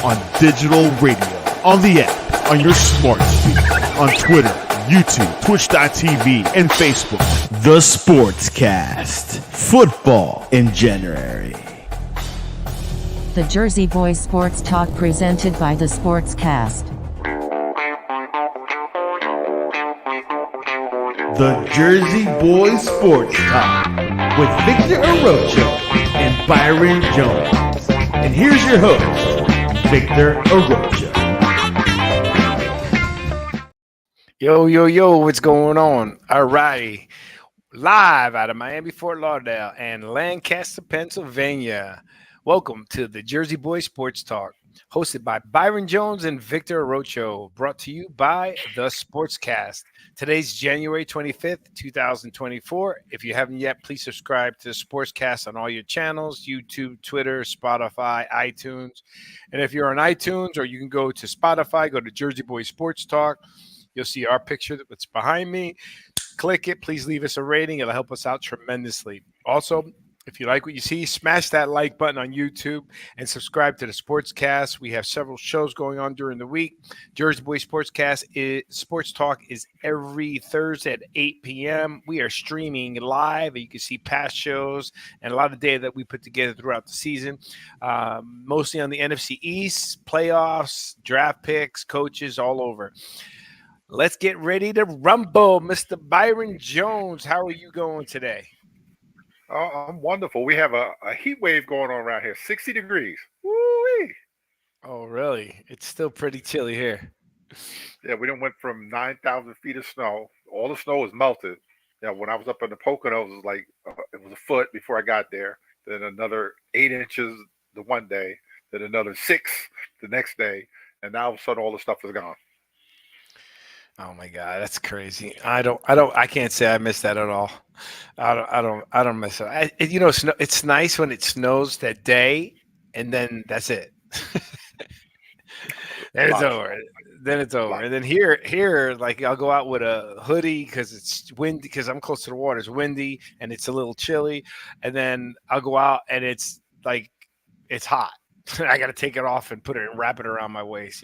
on digital radio, on the app, on your smart speaker, on Twitter, YouTube, Twitch.tv, and Facebook. The Sportscast. Football in January. The Jersey Boys Sports Talk presented by The Sportscast. The Jersey Boys Sports Talk with Victor Arocho and Byron Jones. And here's your host, Victor Arocho. Yo, what's going on? All righty. Live out of Miami, Fort Lauderdale, and Lancaster, Pennsylvania. Welcome to the Jersey Boys Sports Talk, hosted by Byron Jones and Victor Arocho, brought to you by The Sportscast. Today's January 25th, 2024. If you haven't yet, please subscribe to The Sportscast on all your channels, YouTube, Twitter, Spotify, iTunes. And if you're on iTunes, or you can go to Spotify, go to Jersey Boys Sports Talk. You'll see our picture that's behind me. Click it. Please leave us a rating. It'll help us out tremendously. Also, if you like what you see, smash that like button on YouTube and subscribe to the Sportscast. We have several shows going on during the week. Jersey Boys Sports Talk is every Thursday at 8 p.m. We are streaming live. You can see past shows and a lot of data that we put together throughout the season, mostly on the NFC East, playoffs, draft picks, coaches, all over. Let's get ready to rumble. Mr. Byron Jones, how are you going today? Oh, I'm wonderful. We have a heat wave going on around here, 60 degrees. Woo-wee. Oh, really? It's still pretty chilly here. Yeah, we done went from 9,000 feet of snow. All the snow was melted. Yeah, when I was up in the Poconos, it was like it was a foot before I got there. Then another 8 inches the one day. Then another 6 the next day. And now all of a sudden, all the stuff is gone. Oh my God, that's crazy. I can't say I miss that at all. I don't miss it. It's nice when it snows that day, and then that's it. Then it's over. And then here, like I'll go out with a hoodie because it's windy. Because I'm close to the water, it's windy and it's a little chilly. And then I'll go out and it's like it's hot. I got to take it off and wrap it around my waist,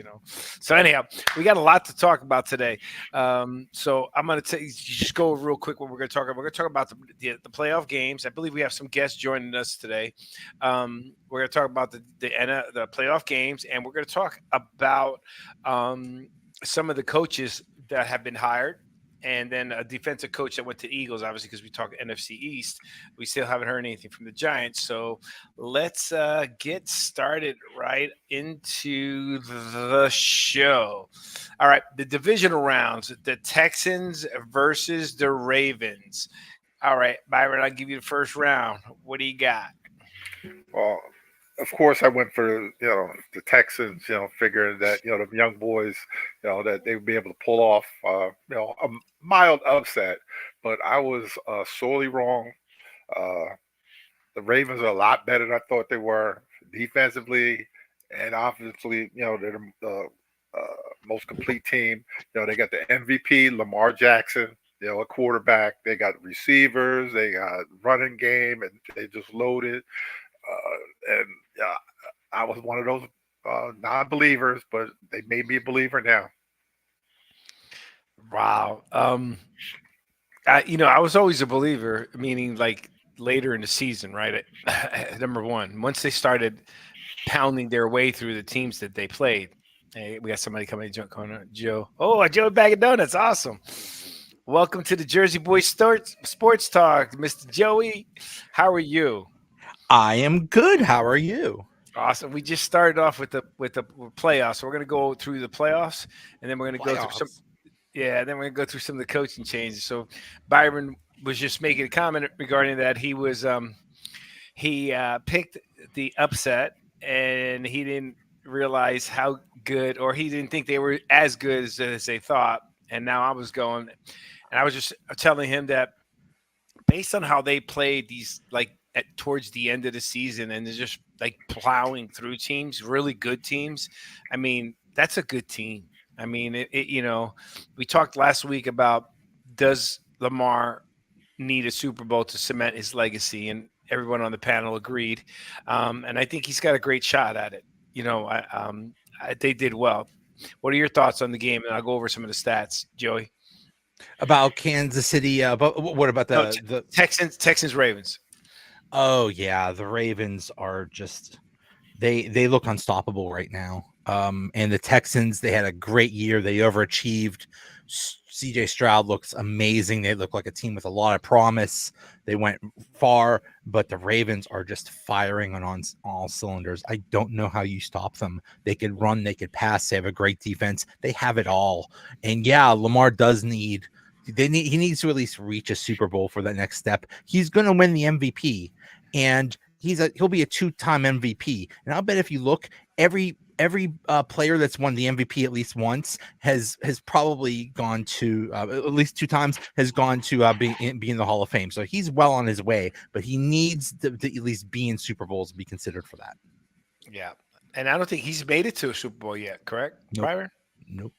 So anyhow, we got a lot to talk about today. So I'm going to just go real quick what we're going to talk about. We're going to talk about the playoff games. I believe we have some guests joining us today. We're going to talk about the playoff games, and we're going to talk about some of the coaches that have been hired. And then a defensive coach that went to Eagles, obviously, because we talk NFC East. We still haven't heard anything from the Giants. So let's get started right into the show. All right, the divisional rounds, the Texans versus the Ravens. All right, Byron, I'll give you the first round. What do you got? Well, of course, I went for the Texans. Figuring that the young boys, that they would be able to pull off a mild upset. But I was sorely wrong. The Ravens are a lot better than I thought they were defensively and offensively. They're the most complete team. They got the MVP, Lamar Jackson. A quarterback. They got receivers. They got running game, and they just loaded. I was one of those non-believers, but they made me a believer now. Wow. I was always a believer, meaning like later in the season, right? Number one, once they started pounding their way through the teams that they played. Hey, we got somebody coming in, Joe. Oh, Joe Bag of Donuts. Awesome. Welcome to the Jersey Boys Sports Talk, Mr. Joey. How are you? I am good. How are you? Awesome. We just started off with the playoffs. So we're going to go through the playoffs, and then we're going to go through some. Yeah, then we're going to go through some of the coaching changes. So Byron was just making a comment regarding that. He was he picked the upset, and he didn't realize how good, or he didn't think they were as good as they thought. And now I was going, and I was just telling him that based on how they played these towards the end of the season, and they're just like plowing through teams, really good teams. I mean, that's a good team. I mean, we talked last week about, does Lamar need a Super Bowl to cement his legacy? And everyone on the panel agreed. And I think he's got a great shot at it. they did well. What are your thoughts on the game? And I'll go over some of the stats, Joey. About Kansas City. But what about No, the? Texans, Ravens. Oh yeah, the Ravens are just they look unstoppable right now. And the Texans, they had a great year. They overachieved. CJ Stroud looks amazing. They look like a team with a lot of promise. They went far, but the Ravens are just firing on all cylinders. I don't know how you stop them. They could run, they could pass. They have a great defense. They have it all. And yeah, Lamar does need. He needs to at least reach a Super Bowl for that next step. He's going to win the MVP, and he'll be a 2-time MVP. And I'll bet if you look, every player that's won the MVP at least once has probably gone to at least 2 times has gone to be in the Hall of Fame. So he's well on his way, but he needs to at least be in Super Bowls and be considered for that. Yeah, and I don't think he's made it to a Super Bowl yet. Correct, Nope. Byron? Nope.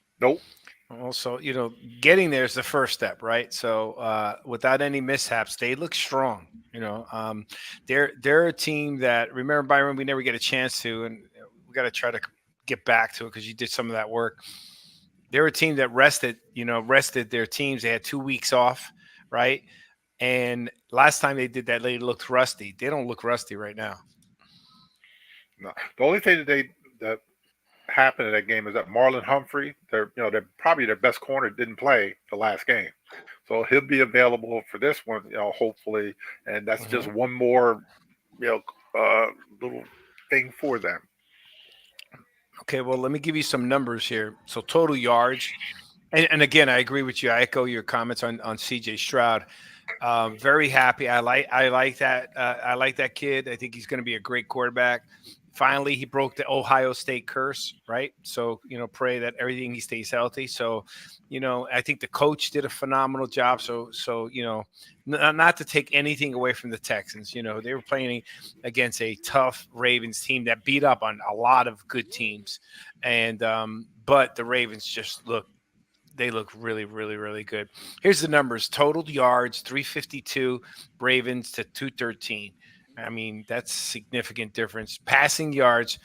Also, getting there is the first step, right? So without any mishaps, they look strong. They're a team that, remember, Byron, we never get a chance to, and we got to try to get back to it because you did some of that work. They're a team that rested their teams. They had 2 weeks off, right? And last time they did that, they looked rusty. They don't look rusty right now. No. The only thing that happened in that game is that Marlon Humphrey, they're probably their best corner, didn't play the last game, so he'll be available for this one, hopefully, and that's just one more, little thing for them. Okay, well, let me give you some numbers here. So total yards, and again, I agree with you. I echo your comments on CJ Stroud. Very happy. I like that. I like that kid. I think he's going to be a great quarterback. Finally, he broke the Ohio State curse, right? So, pray that everything he stays healthy. So, I think the coach did a phenomenal job. So not to take anything away from the Texans. They were playing against a tough Ravens team that beat up on a lot of good teams. And but the Ravens just look really, really, really good. Here's the numbers. Total yards, 352, Ravens to 213. I mean, that's a significant difference. Passing yards,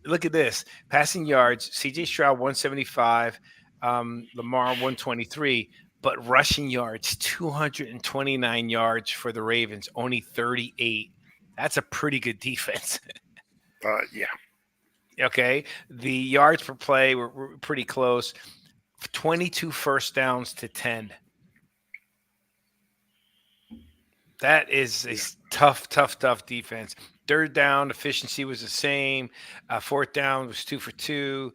look at this. Passing yards, CJ Stroud, 175, Lamar, 123. But rushing yards, 229 yards for the Ravens, only 38. That's a pretty good defense. Yeah. Okay. The yards per play were pretty close. 22 first downs to 10. That is a tough defense. Third down efficiency was the same. Fourth down was 2 for 2.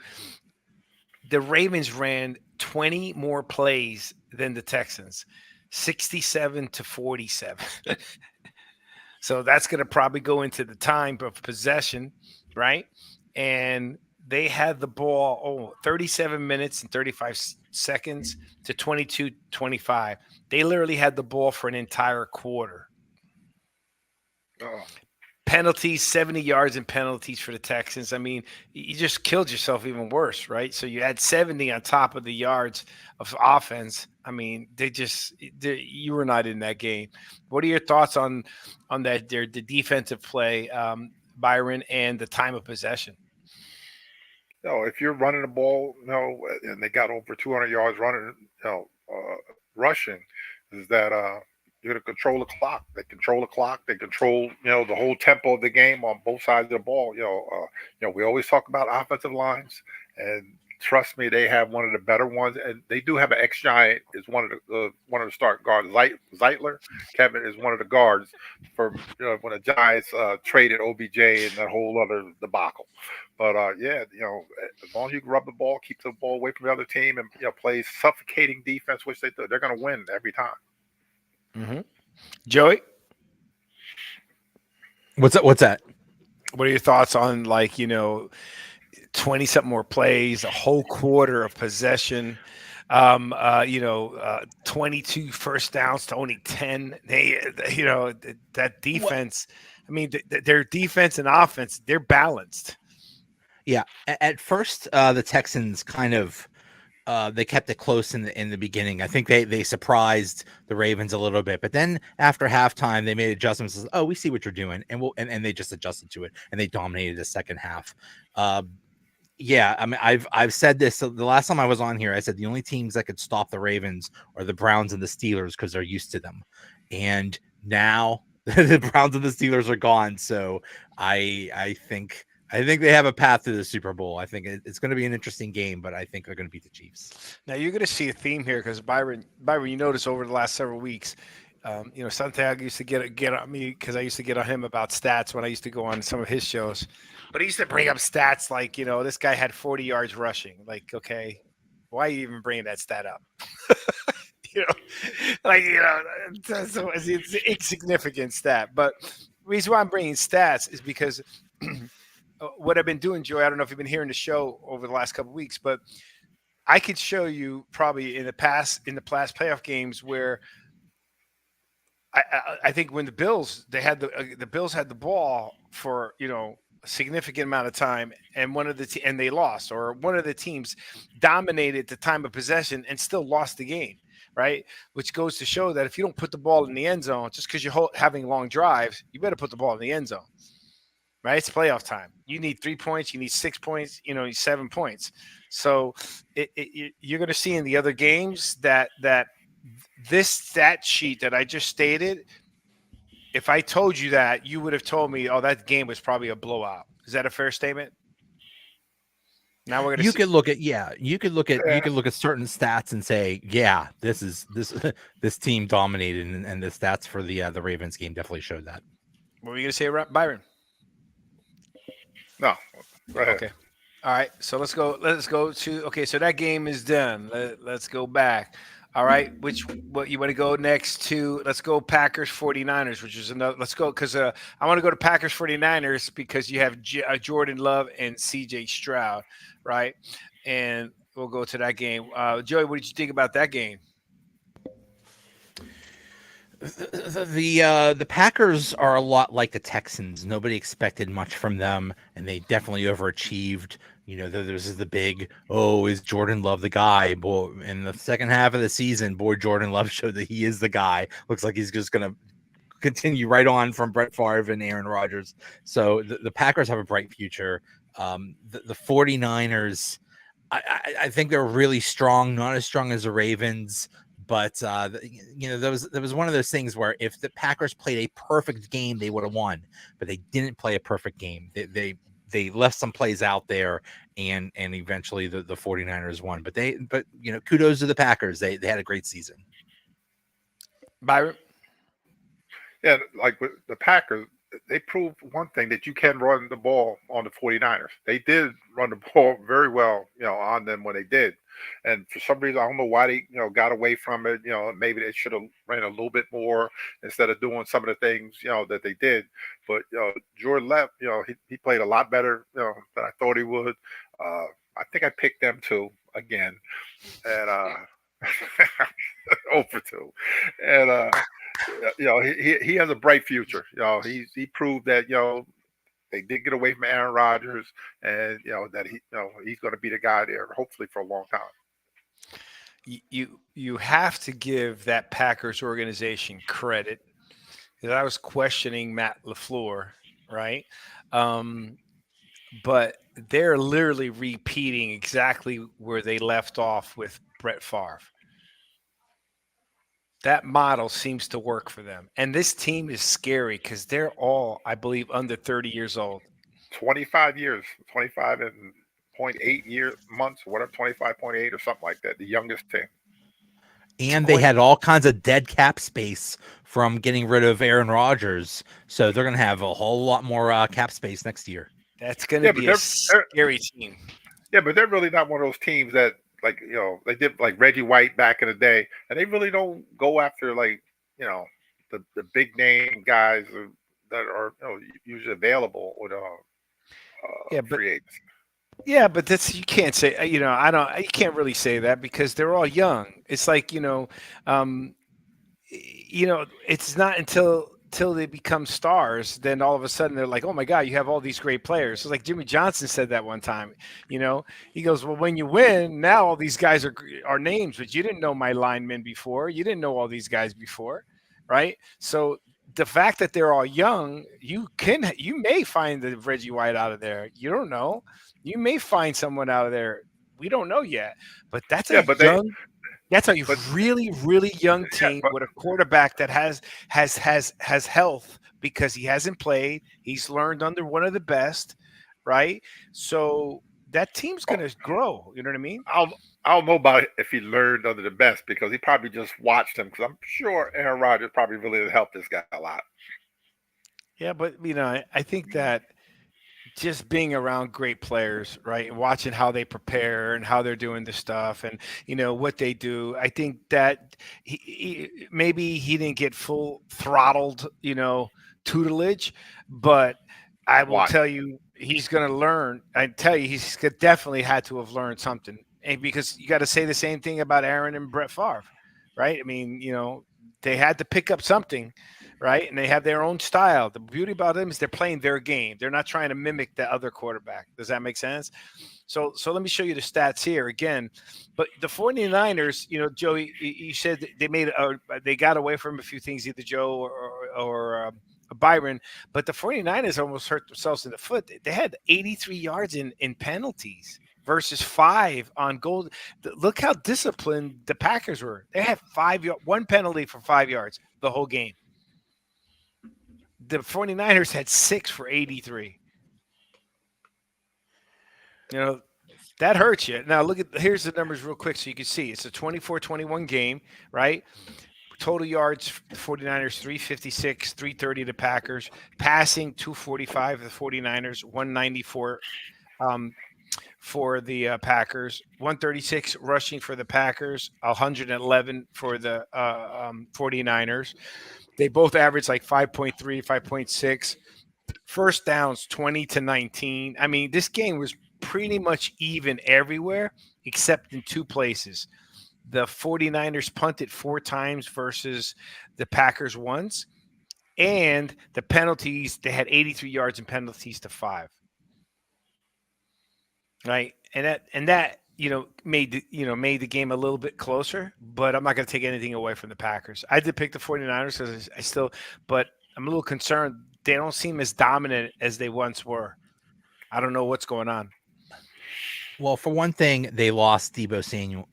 The Ravens ran 20 more plays than the Texans, 67 to 47. So that's going to probably go into the time of possession, right? And they had the ball 37 minutes and 35 seconds to 22-25. They literally had the ball for an entire quarter. Penalties, 70 yards in penalties for the Texans. I mean, you just killed yourself even worse, right? So you had 70 on top of the yards of offense. I mean, you were not in that game. What are your thoughts on that? The defensive play, Byron, and the time of possession? If you're running the ball, and they got over 200 yards running, rushing, is that you're going to control the clock. They control the clock. They control, the whole tempo of the game on both sides of the ball. We always talk about offensive lines, and trust me, they have one of the better ones, and they do have an ex-Giant is one of the starting guards. Zeitler, Kevin, is one of the guards for when the Giants traded OBJ and that whole other debacle. But as long as you can rub the ball, keep the ball away from the other team, and play suffocating defense, which they do, they're going to win every time. Mm-hmm. Joey, What's that? What are your thoughts on 20-something more plays, a whole quarter of possession, 22 first downs to only 10. That defense, I mean, their defense and offense, they're balanced. Yeah. At first, the Texans kind of they kept it close in the beginning. I think they surprised the Ravens a little bit, but then after halftime they made adjustments. Oh, we see what you're doing, and they just adjusted to it, and they dominated the second half. Yeah, I mean, I've said this. So the last time I was on here, I said the only teams that could stop the Ravens are the Browns and the Steelers because they're used to them, and now the Browns and the Steelers are gone. So I think they have a path to the Super Bowl. I think it's going to be an interesting game, but I think they're going to beat the Chiefs. Now you're going to see a theme here because Byron, you notice over the last several weeks, Santiago used to get on me because I used to get on him about stats when I used to go on some of his shows. But he used to bring up stats like, this guy had 40 yards rushing. Like, okay, why are you even bringing that stat up? It's an insignificant stat. But the reason why I'm bringing stats is because what I've been doing, Joey, I don't know if you've been hearing the show over the last couple of weeks, but I could show you probably in the past playoff games where I think when the Bills had the ball for a significant amount of time, and and they lost, or one of the teams dominated the time of possession and still lost the game, right? Which goes to show that if you don't put the ball in the end zone, just because you're having long drives, you better put the ball in the end zone, right? It's playoff time. You need 3 points, you need 6 points, you need 7 points. So you're going to see in the other games that this stat sheet that I just stated, if I told you that, you would have told me, oh, that game was probably a blowout. Is that a fair statement? Now we're going to you could look at certain stats and say, yeah, this team dominated, and the stats for the Ravens game definitely showed that. What were you going to say, Byron? No, go ahead. Okay. All right. So let's go to, okay, so that game is done. Let's go back. All right. What you want to go next to? Let's go Packers 49ers, which is another. Let's go because I want to go to Packers 49ers because you have Jordan Love and CJ Stroud, right? And we'll go to that game. Joey, what did you think about that game? The Packers are a lot like the Texans. Nobody expected much from them, and they definitely overachieved. There's the big, is Jordan Love the guy? Boy, in the second half of the season, Jordan Love showed that he is the guy. Looks like he's just going to continue right on from Brett Favre and Aaron Rodgers. So the Packers have a bright future. The 49ers, I think they're really strong, not as strong as the Ravens. But there was one of those things where if the Packers played a perfect game, they would have won. But they didn't play a perfect game. They left some plays out there, and eventually the 49ers won. But kudos to the Packers. They had a great season. Byron? Yeah, like with the Packers, they proved one thing, that you can run the ball on the 49ers. They did run the ball very well, on them when they did. And for some reason, I don't know why they, got away from it. Maybe they should have ran a little bit more instead of doing some of the things, that they did. But, Jordan Love, he played a lot better, than I thought he would. I think I picked them too again. And, over 2. And, he has a bright future. He proved that, they did get away from Aaron Rodgers, and that he's going to be the guy there, hopefully for a long time. You have to give that Packers organization credit, because I was questioning Matt LaFleur, right? But they're literally repeating exactly where they left off with Brett Favre. That model seems to work for them. And this team is scary because they're all, I believe, under 30 years old. 25 years, 25 and 0.8 months, or whatever, 25.8 or something like that, the youngest team. And they had all kinds of dead cap space from getting rid of Aaron Rodgers. So they're going to have a whole lot more cap space next year. That's going to be a scary team. Yeah, but they're really not one of those teams that, like, they did like Reggie White back in the day, and they really don't go after, like, the big name guys that are usually available with free agents. Yeah, but that's, you can't say, you can't really say that because they're all young. It's like, it's not until till they become stars, then all of a sudden they're like, oh my God, you have all these great players. So like Jimmy Johnson said that one time, he goes, well, when you win, now all these guys are names, but you didn't know my linemen before. You didn't know all these guys before, right? So the fact that they're all young, you may find the Reggie White out of there. You don't know. You may find someone out of there. We don't know yet, but that's Yeah, that's a but really, really young yeah, team but with a quarterback that has health because he hasn't played. He's learned under one of the best, right? So that team's going to grow. You know what I mean? I don't know about if he learned under the best because he probably just watched him. Because I'm sure Aaron Rodgers probably really helped this guy a lot. Yeah, but I think that just being around great players, right, and watching how they prepare and how they're doing the stuff and what they do, I think that maybe he didn't get full throttled, tutelage, but I will Watch. tell you he's going to learn. I tell you definitely had to have learned something, and because you got to say the same thing about Aaron and Brett Favre, right? I mean, they had to pick up something, right? And they have their own style. The beauty about them is they're playing their game. They're not trying to mimic the other quarterback. Does that make sense? So let me show you the stats here again. But the 49ers, Joey, you said they got away from a few things, either Joe or Byron, but the 49ers almost hurt themselves in the foot. They had 83 yards in penalties versus 5 on goal. Look how disciplined the Packers were. They had 1 penalty for 5 yards the whole game. The 49ers had 6 for 83. That hurts you. Now, here's the numbers real quick so you can see. It's a 24-21 game, right? Total yards, the 49ers, 356, 330 to Packers. Passing, 245 the 49ers, 194 for the Packers. 136 rushing for the Packers, 111 for the 49ers. They both average like 5.3, 5.6. First downs, 20-19. I mean, this game was pretty much even everywhere except in 2 places. The 49ers punted 4 times versus the Packers once. And the penalties, they had 83 yards in penalties to 5. Right? And that made the game a little bit closer, but I'm not going to take anything away from the Packers. I did pick the 49ers because but I'm a little concerned. They don't seem as dominant as they once were. I don't know what's going on. Well, for one thing, they lost Deebo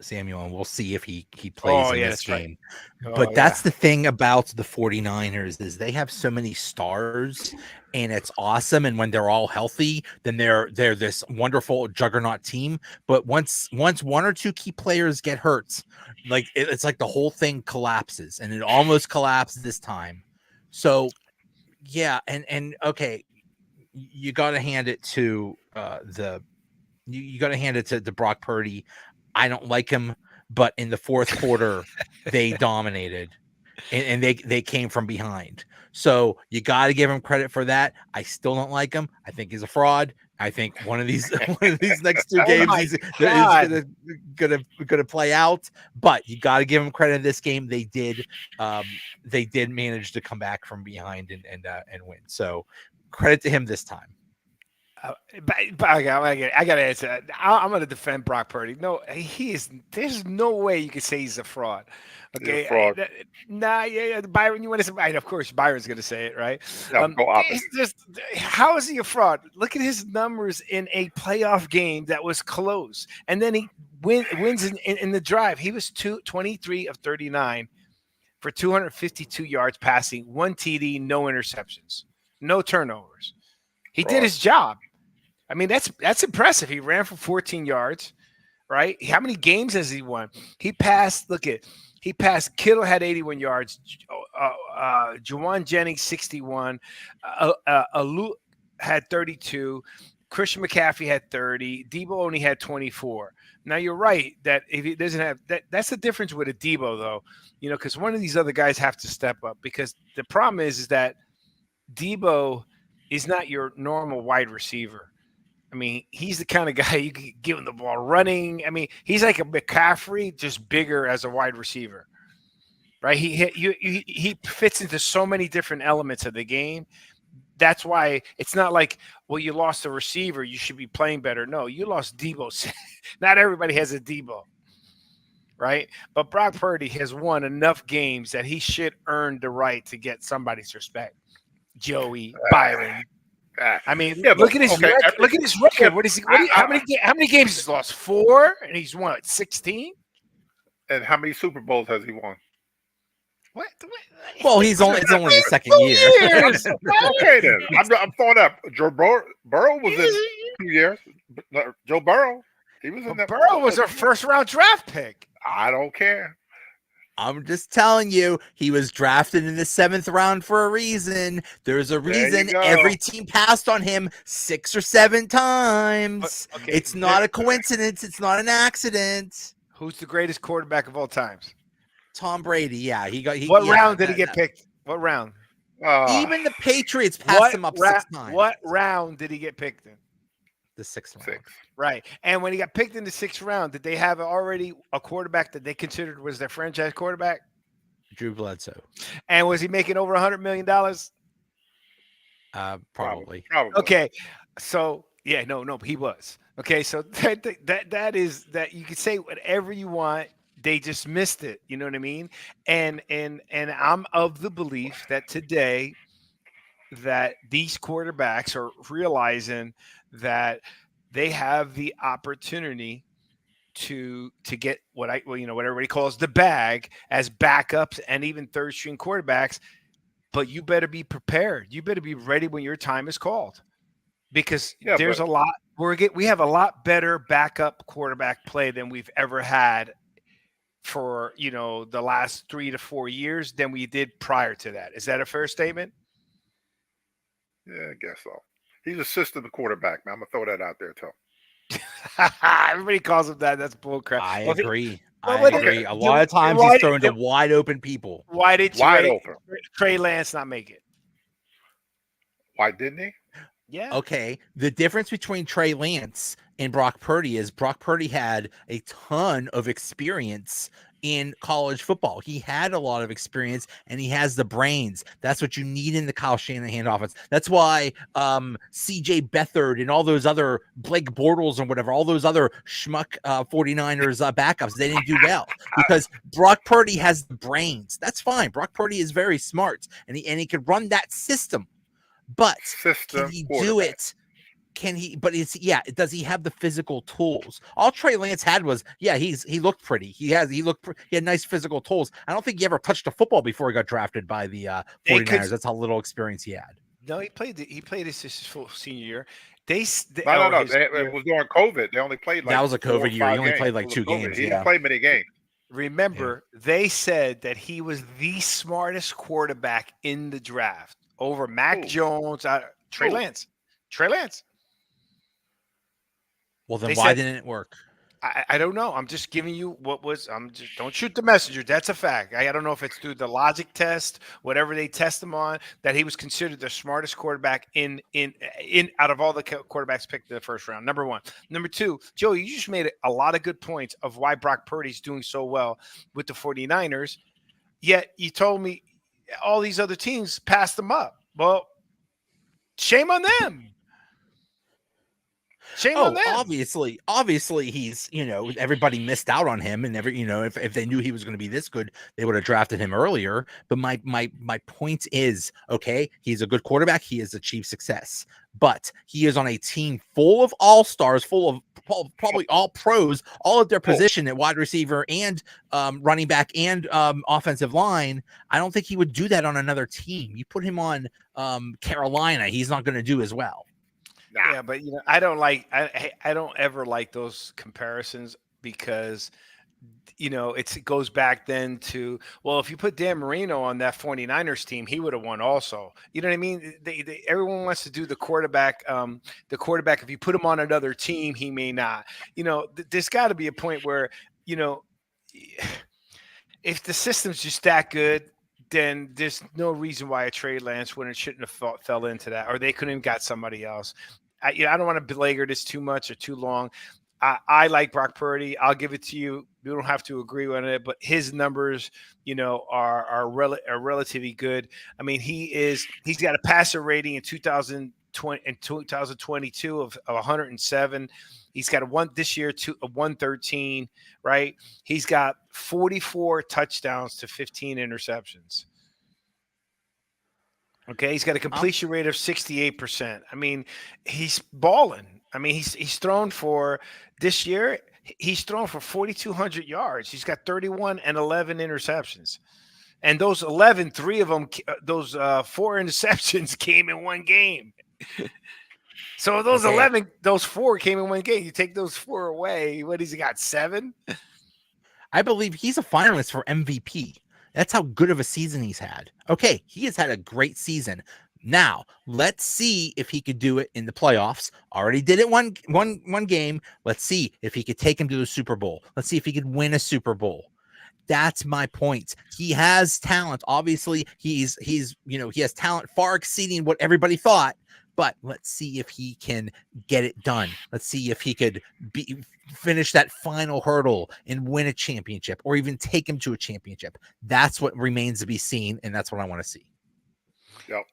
Samuel, and we'll see if he plays in this game. Right. But that's the thing about the 49ers is they have so many stars, and it's awesome. And when they're all healthy, then they're this wonderful juggernaut team. But once 1 or 2 key players get hurt, like it's like the whole thing collapses, and it almost collapsed this time. So, yeah, and okay, you got to hand it to You got to hand it to Brock Purdy. I don't like him, but in the fourth quarter, they dominated, and they came from behind. So you got to give him credit for that. I still don't like him. I think he's a fraud. I think one of these next 2 games is gonna play out. But you got to give him credit in this game. They did manage to come back from behind and win. So credit to him this time. But I got to answer that. I'm going to defend Brock Purdy. No, he is. There's no way you can say he's a fraud. Okay, he's a fraud. Yeah. Byron, you want to say? Right, of course, Byron's going to say it, right? No, go opposite. How is he a fraud? Look at his numbers in a playoff game that was close, and then he wins in the drive. He was 23 of 39 for 252 yards passing, 1 TD, no interceptions, no turnovers. He did his job. I mean, that's impressive. He ran for 14 yards, right? How many games has he won? He passed. Kittle had 81 yards. Juwan Jennings 61. Alu had 32. Christian McCaffrey had 30. Debo only had 24. Now you're right that if he doesn't have that's the difference with a Debo though, because one of these other guys have to step up because the problem is that Debo is not your normal wide receiver. I mean, he's the kind of guy you can give him the ball running. I mean, he's like a McCaffrey, just bigger as a wide receiver. right? He fits into so many different elements of the game. That's why it's not like, well, you lost a receiver, you should be playing better. No, you lost Debo. Not everybody has a Debo, right? But Brock Purdy has won enough games that he should earn the right to get somebody's respect. Joey, Byron. I mean, Yeah, look at his okay, record. Look at his record. yeah, What is he? How many games he's lost? 4, and he's won 16. and how many Super Bowls has he won? What? Well, it's only his second 2 year. years. Okay, then I'm throwing up. Joe Burrow was in 2 years. Joe Burrow, he was in that. Burrow was a first-round draft pick. I don't care. I'm just telling you, he was drafted in the 7th round for a reason. There's a reason go. every team passed on him 6 or 7 times. Okay, It's not a coincidence. It's not an accident. Who's the greatest quarterback of all times? Tom Brady, yeah. What round did he get picked? What round? Even the Patriots passed him up 6 times. What round did he get picked in? The 6th round. 6. Right. And when he got picked in the 6th round, did they have already a quarterback that they considered was their franchise quarterback? Drew Bledsoe. And was he making over $100 million? Probably. Okay. So, yeah, no, he was. Okay. So that is that you can say whatever you want. They just missed it. You know what I mean? And I'm of the belief that today that these quarterbacks are realizing that they have the opportunity to get what everybody calls the bag as backups and even third string quarterbacks. But you better be prepared. You better be ready when your time is called, because there's a lot. We have a lot better backup quarterback play than we've ever had for the last 3 to 4 years than we did prior to that. Is that a fair statement? Yeah, I guess so. He's a system quarterback, man. I'm gonna throw that out there too. Everybody calls him that. That's bullcrap. I agree. Okay. A lot of times he's thrown to wide open people. Why did open? Trey Lance not make it? Why didn't he? Yeah. Okay. The difference between Trey Lance and Brock Purdy is Brock Purdy had a ton of experience in college football. He had a lot of experience and he has the brains. That's what you need in the Kyle Shanahan offense. That's why CJ Beathard and all those other Blake Bortles and whatever, all those other schmuck 49ers backups, they didn't do well because Brock Purdy has the brains. That's fine. Brock Purdy is very smart and he could run that system. But can he do it? Does he have the physical tools? All Trey Lance had was, he looked pretty. He had nice physical tools. I don't think he ever touched a football before he got drafted by the 49ers. That's how little experience he had. No, he played his full senior year. No. It was during COVID. They only played that was a COVID year. He only played like 2 games. He didn't play many games. Remember, they said that he was the smartest quarterback in the draft over Mac Jones, Trey Lance. Well, then why didn't it work? I don't know. I'm just giving you don't shoot the messenger. That's a fact. I don't know if it's through the logic test, whatever they test him on, that he was considered the smartest quarterback in out of all the quarterbacks picked in the first round. Number one. Number two, Joe, you just made a lot of good points of why Brock Purdy's doing so well with the 49ers. Yet you told me all these other teams passed him up. Well, shame on them. Shame on them. Obviously he's, everybody missed out on him, and if they knew he was going to be this good, they would have drafted him earlier. But my point is, okay, he's a good quarterback. He has achieved success, but he is on a team full of all-stars, full of probably all pros, all at their position at wide receiver and running back and offensive line. I don't think he would do that on another team. You put him on Carolina, he's not going to do as well. Yeah, but I don't ever like those comparisons because it goes back then to, well, if you put Dan Marino on that 49ers team, he would have won also. You know what I mean? Everyone wants to do the quarterback. If you put him on another team, he may not. There's got to be a point where if the system's just that good, then there's no reason why a Trey Lance shouldn't have fell into that, or they couldn't have got somebody else. I don't want to belabor this too much or too long. I like Brock Purdy. I'll give it to you. You don't have to agree on it, but his numbers, are relatively good. I mean, he's got a passer rating in 2022 of 107. He's got a one this year to a 113, right? He's got 44 touchdowns to 15 interceptions. Okay, he's got a completion rate of 68%. I mean, he's balling. I mean, he's thrown for this year. He's thrown for 4,200 yards. He's got 31 and 11 interceptions, and those 11, three of them, those 4 interceptions came in one game. So those 11, those 4 came in one game. You take those 4 away, what has he got? 7? I believe he's a finalist for MVP. That's how good of a season he's had. Okay, he has had a great season. Now, let's see if he could do it in the playoffs. Already did it one game. Let's see if he could take him to the Super Bowl. Let's see if he could win a Super Bowl. That's my point. He has talent. Obviously, he has talent far exceeding what everybody thought. But let's see if he can get it done. Let's see if he could finish that final hurdle and win a championship, or even take him to a championship. That's what remains to be seen, and that's what I want to see. Yep.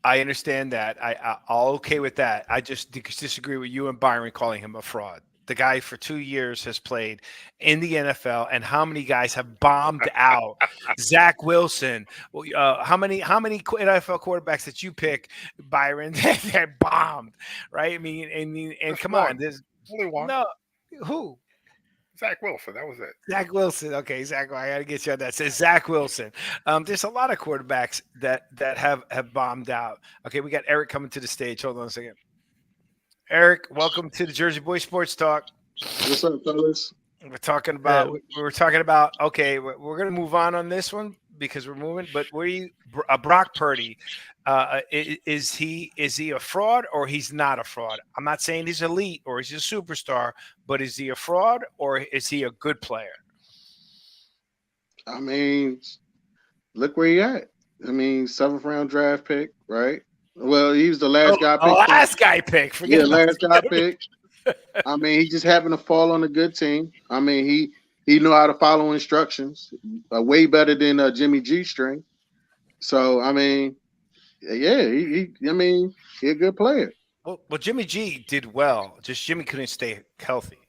I understand that. I'll okay with that. I just disagree with you and Byron calling him a fraud. The guy for 2 years has played in the NFL, and how many guys have bombed out? Zach Wilson. How many NFL quarterbacks that you pick, Byron, that bombed? Right? I mean, and come on, there's only one. No, who? Zach Wilson. That was it. Zach Wilson. Okay, Zach. I got to get you on that. Says Zach Wilson. There's a lot of quarterbacks that have bombed out. Okay, we got Eric coming to the stage. Hold on a second. Eric, welcome to the Jersey Boys Sports Talk. What's up, fellas? We're talking about. Okay, we're gonna move on this one because we're moving. But Brock Purdy? Is he a fraud or he's not a fraud? I'm not saying he's elite or he's a superstar, but is he a fraud or is he a good player? I mean, look where he at. I mean, 7th round draft pick, right? Well, he was the last guy picked. Last guy picked. Last guy picked. I mean, he just happened to fall on a good team. I mean, he knew how to follow instructions, way better than Jimmy G string. So, I mean, yeah, he's a good player. Well, Jimmy G did well. Just Jimmy couldn't stay healthy.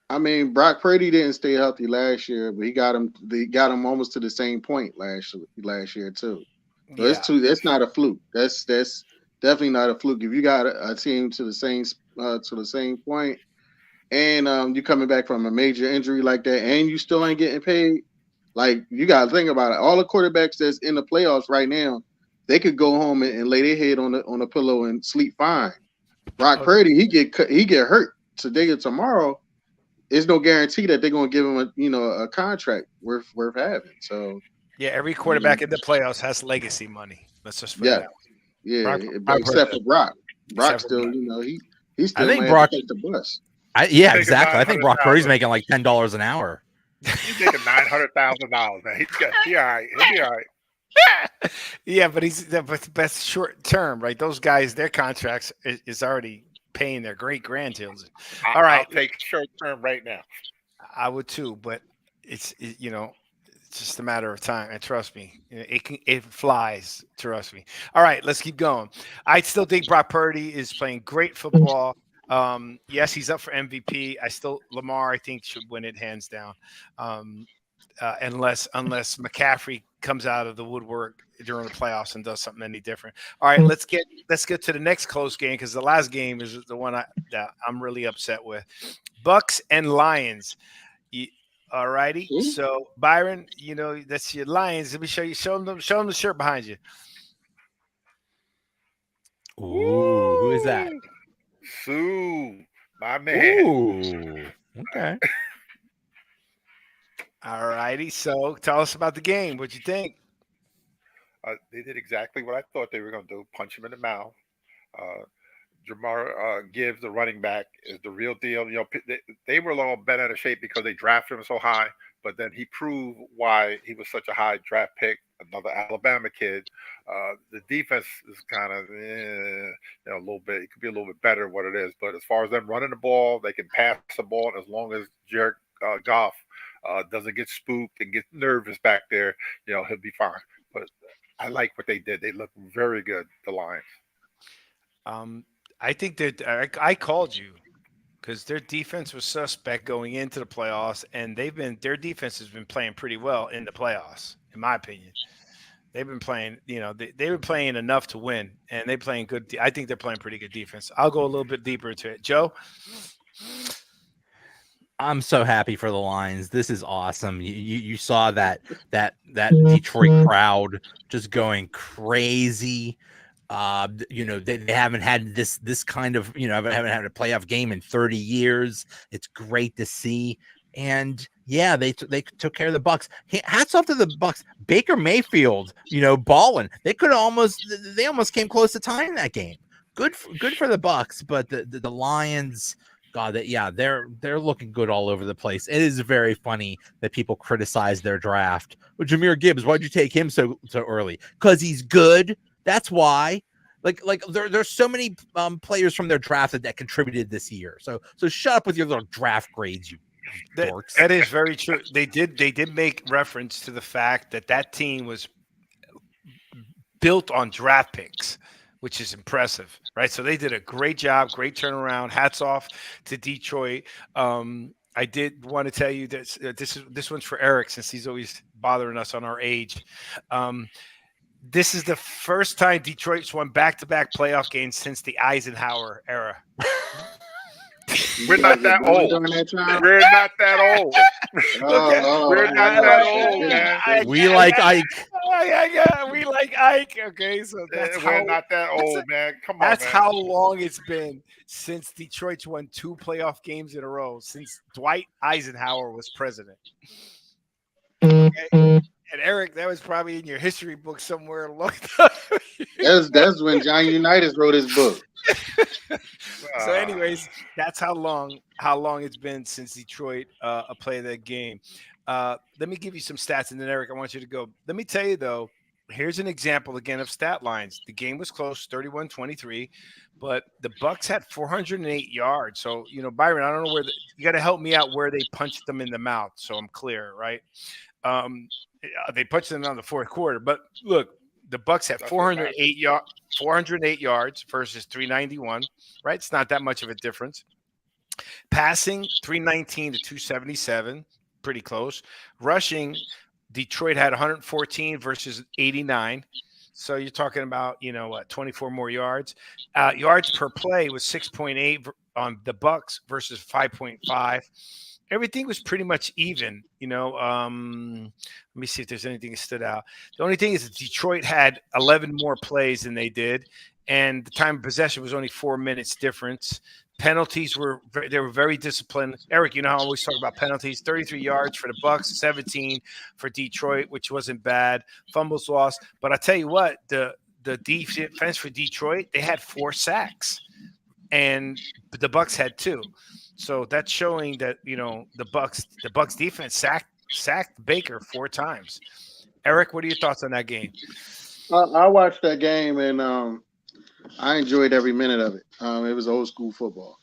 I mean, Brock Purdy didn't stay healthy last year, but he got him almost to the same point last year too. So that's not a fluke. That's definitely not a fluke. If you got a team to the same point, and you're coming back from a major injury like that, and you still ain't getting paid, like, you got to think about it. All the quarterbacks that's in the playoffs right now, they could go home and lay their head on a pillow and sleep fine. Brock Purdy, he get hurt today or tomorrow. There's no guarantee that they're going to give him a contract worth having. So. Yeah, every quarterback in the playoffs has legacy money. Let's just put it that way. Yeah, except for Brock. Brock still, he still might have to take the bus. Exactly. I think Brock Purdy's making like $10 an hour. He's making $900,000, man. He'll be all right. He'll be all right. Yeah, but that's short term, right? Those guys, their contracts is already paying their great grandchildren. All right, I'll take short term right now. I would too, but it's just a matter of time. And trust me, it flies. Trust me. All right, let's keep going. I still think Brock Purdy is playing great football. Yes, he's up for MVP. Lamar, I think, should win it hands down. Unless McCaffrey comes out of the woodwork during the playoffs and does something any different. All right, let's get to the next close game, because the last game is the one that I'm really upset with. Bucks and Lions. All righty. So Byron, that's your Lions. Let me show you. Show them the shirt behind you. Ooh, who is that? Sue, my man. Ooh, okay. All righty. So tell us about the game. What'd you think? They did exactly what I thought they were going to do. Punch him in the mouth. Jamar Gibbs, the running back, is the real deal. They were a little bent out of shape because they drafted him so high. but then he proved why he was such a high draft pick. Another Alabama kid. The defense is kind of, a little bit. It could be a little bit better what it is. But as far as them running the ball, they can pass the ball, and as long as Jared Goff doesn't get spooked and get nervous back there, he'll be fine. But I like what they did. They look very good, the Lions. I think that I called you because their defense was suspect going into the playoffs, and their defense has been playing pretty well in the playoffs, in my opinion. They've been playing, they were playing enough to win, and they're playing good. I think they're playing pretty good defense. I'll go a little bit deeper into it. Joe? I'm so happy for the Lions. This is awesome. You saw that Detroit crowd just going crazy. They haven't had this kind of, haven't had a playoff game in 30 years. It's great to see. And yeah, they took care of the Bucs. Hats off to the Bucs. Baker Mayfield, balling. They almost came close to tying that game. Good for the Bucs, but the Lions, God, they're looking good all over the place. It is very funny that people criticize their draft. Well, Jahmyr Gibbs, why'd you take him so early? Because he's good. That's why. Like there's so many players from their draft that contributed this year. So shut up with your little draft grades, you dorks. That is very true. They did make reference to the fact that team was built on draft picks, which is impressive, right? So they did a great job, great turnaround. Hats off to Detroit. I did want to tell you that this one's for Eric, since he's always bothering us on our age. This is the first time Detroit's won back-to-back playoff games since the Eisenhower era. We're not that old. We're not that old. We're not that old, man. We like Ike. Yeah, we like Ike. Okay, so we're not that old, man. Come on, that's how long it's been since Detroit's won 2 playoff games in a row, since Dwight Eisenhower was president. Okay. And Eric, that was probably in your history book somewhere. That's when John Unitas wrote his book. So, anyways, that's how long it's been since Detroit played that game. Let me give you some stats, and then Eric, I want you to go. Let me tell you though. Here's an example again of stat lines. The game was close, 31-23, but the Bucs had 408 yards. So, Byron, I don't know you got to help me out where they punched them in the mouth, so I'm clear, right? They punched them in the fourth quarter, but look, the Bucs had 408 yards versus 391, right? It's not that much of a difference. Passing 319 to 277, pretty close. Rushing, Detroit had 114 versus 89. So you're talking about, 24 more yards. Yards per play was 6.8 on the Bucs versus 5.5. Everything was pretty much even, Let me see if there's anything that stood out. The only thing is that Detroit had 11 more plays than they did, and the time of possession was only 4 minutes difference. Penalties were very disciplined. Eric, I always talk about penalties. 33 yards for the Bucs, 17 for Detroit, which wasn't bad. Fumbles lost, but I tell you what, the defense for Detroit, they had 4 sacks, and the Bucs had 2. So that's showing that the Bucs defense sacked Baker 4 times. Eric, what are your thoughts on that game? I watched that game and I enjoyed every minute of it. It was old school football.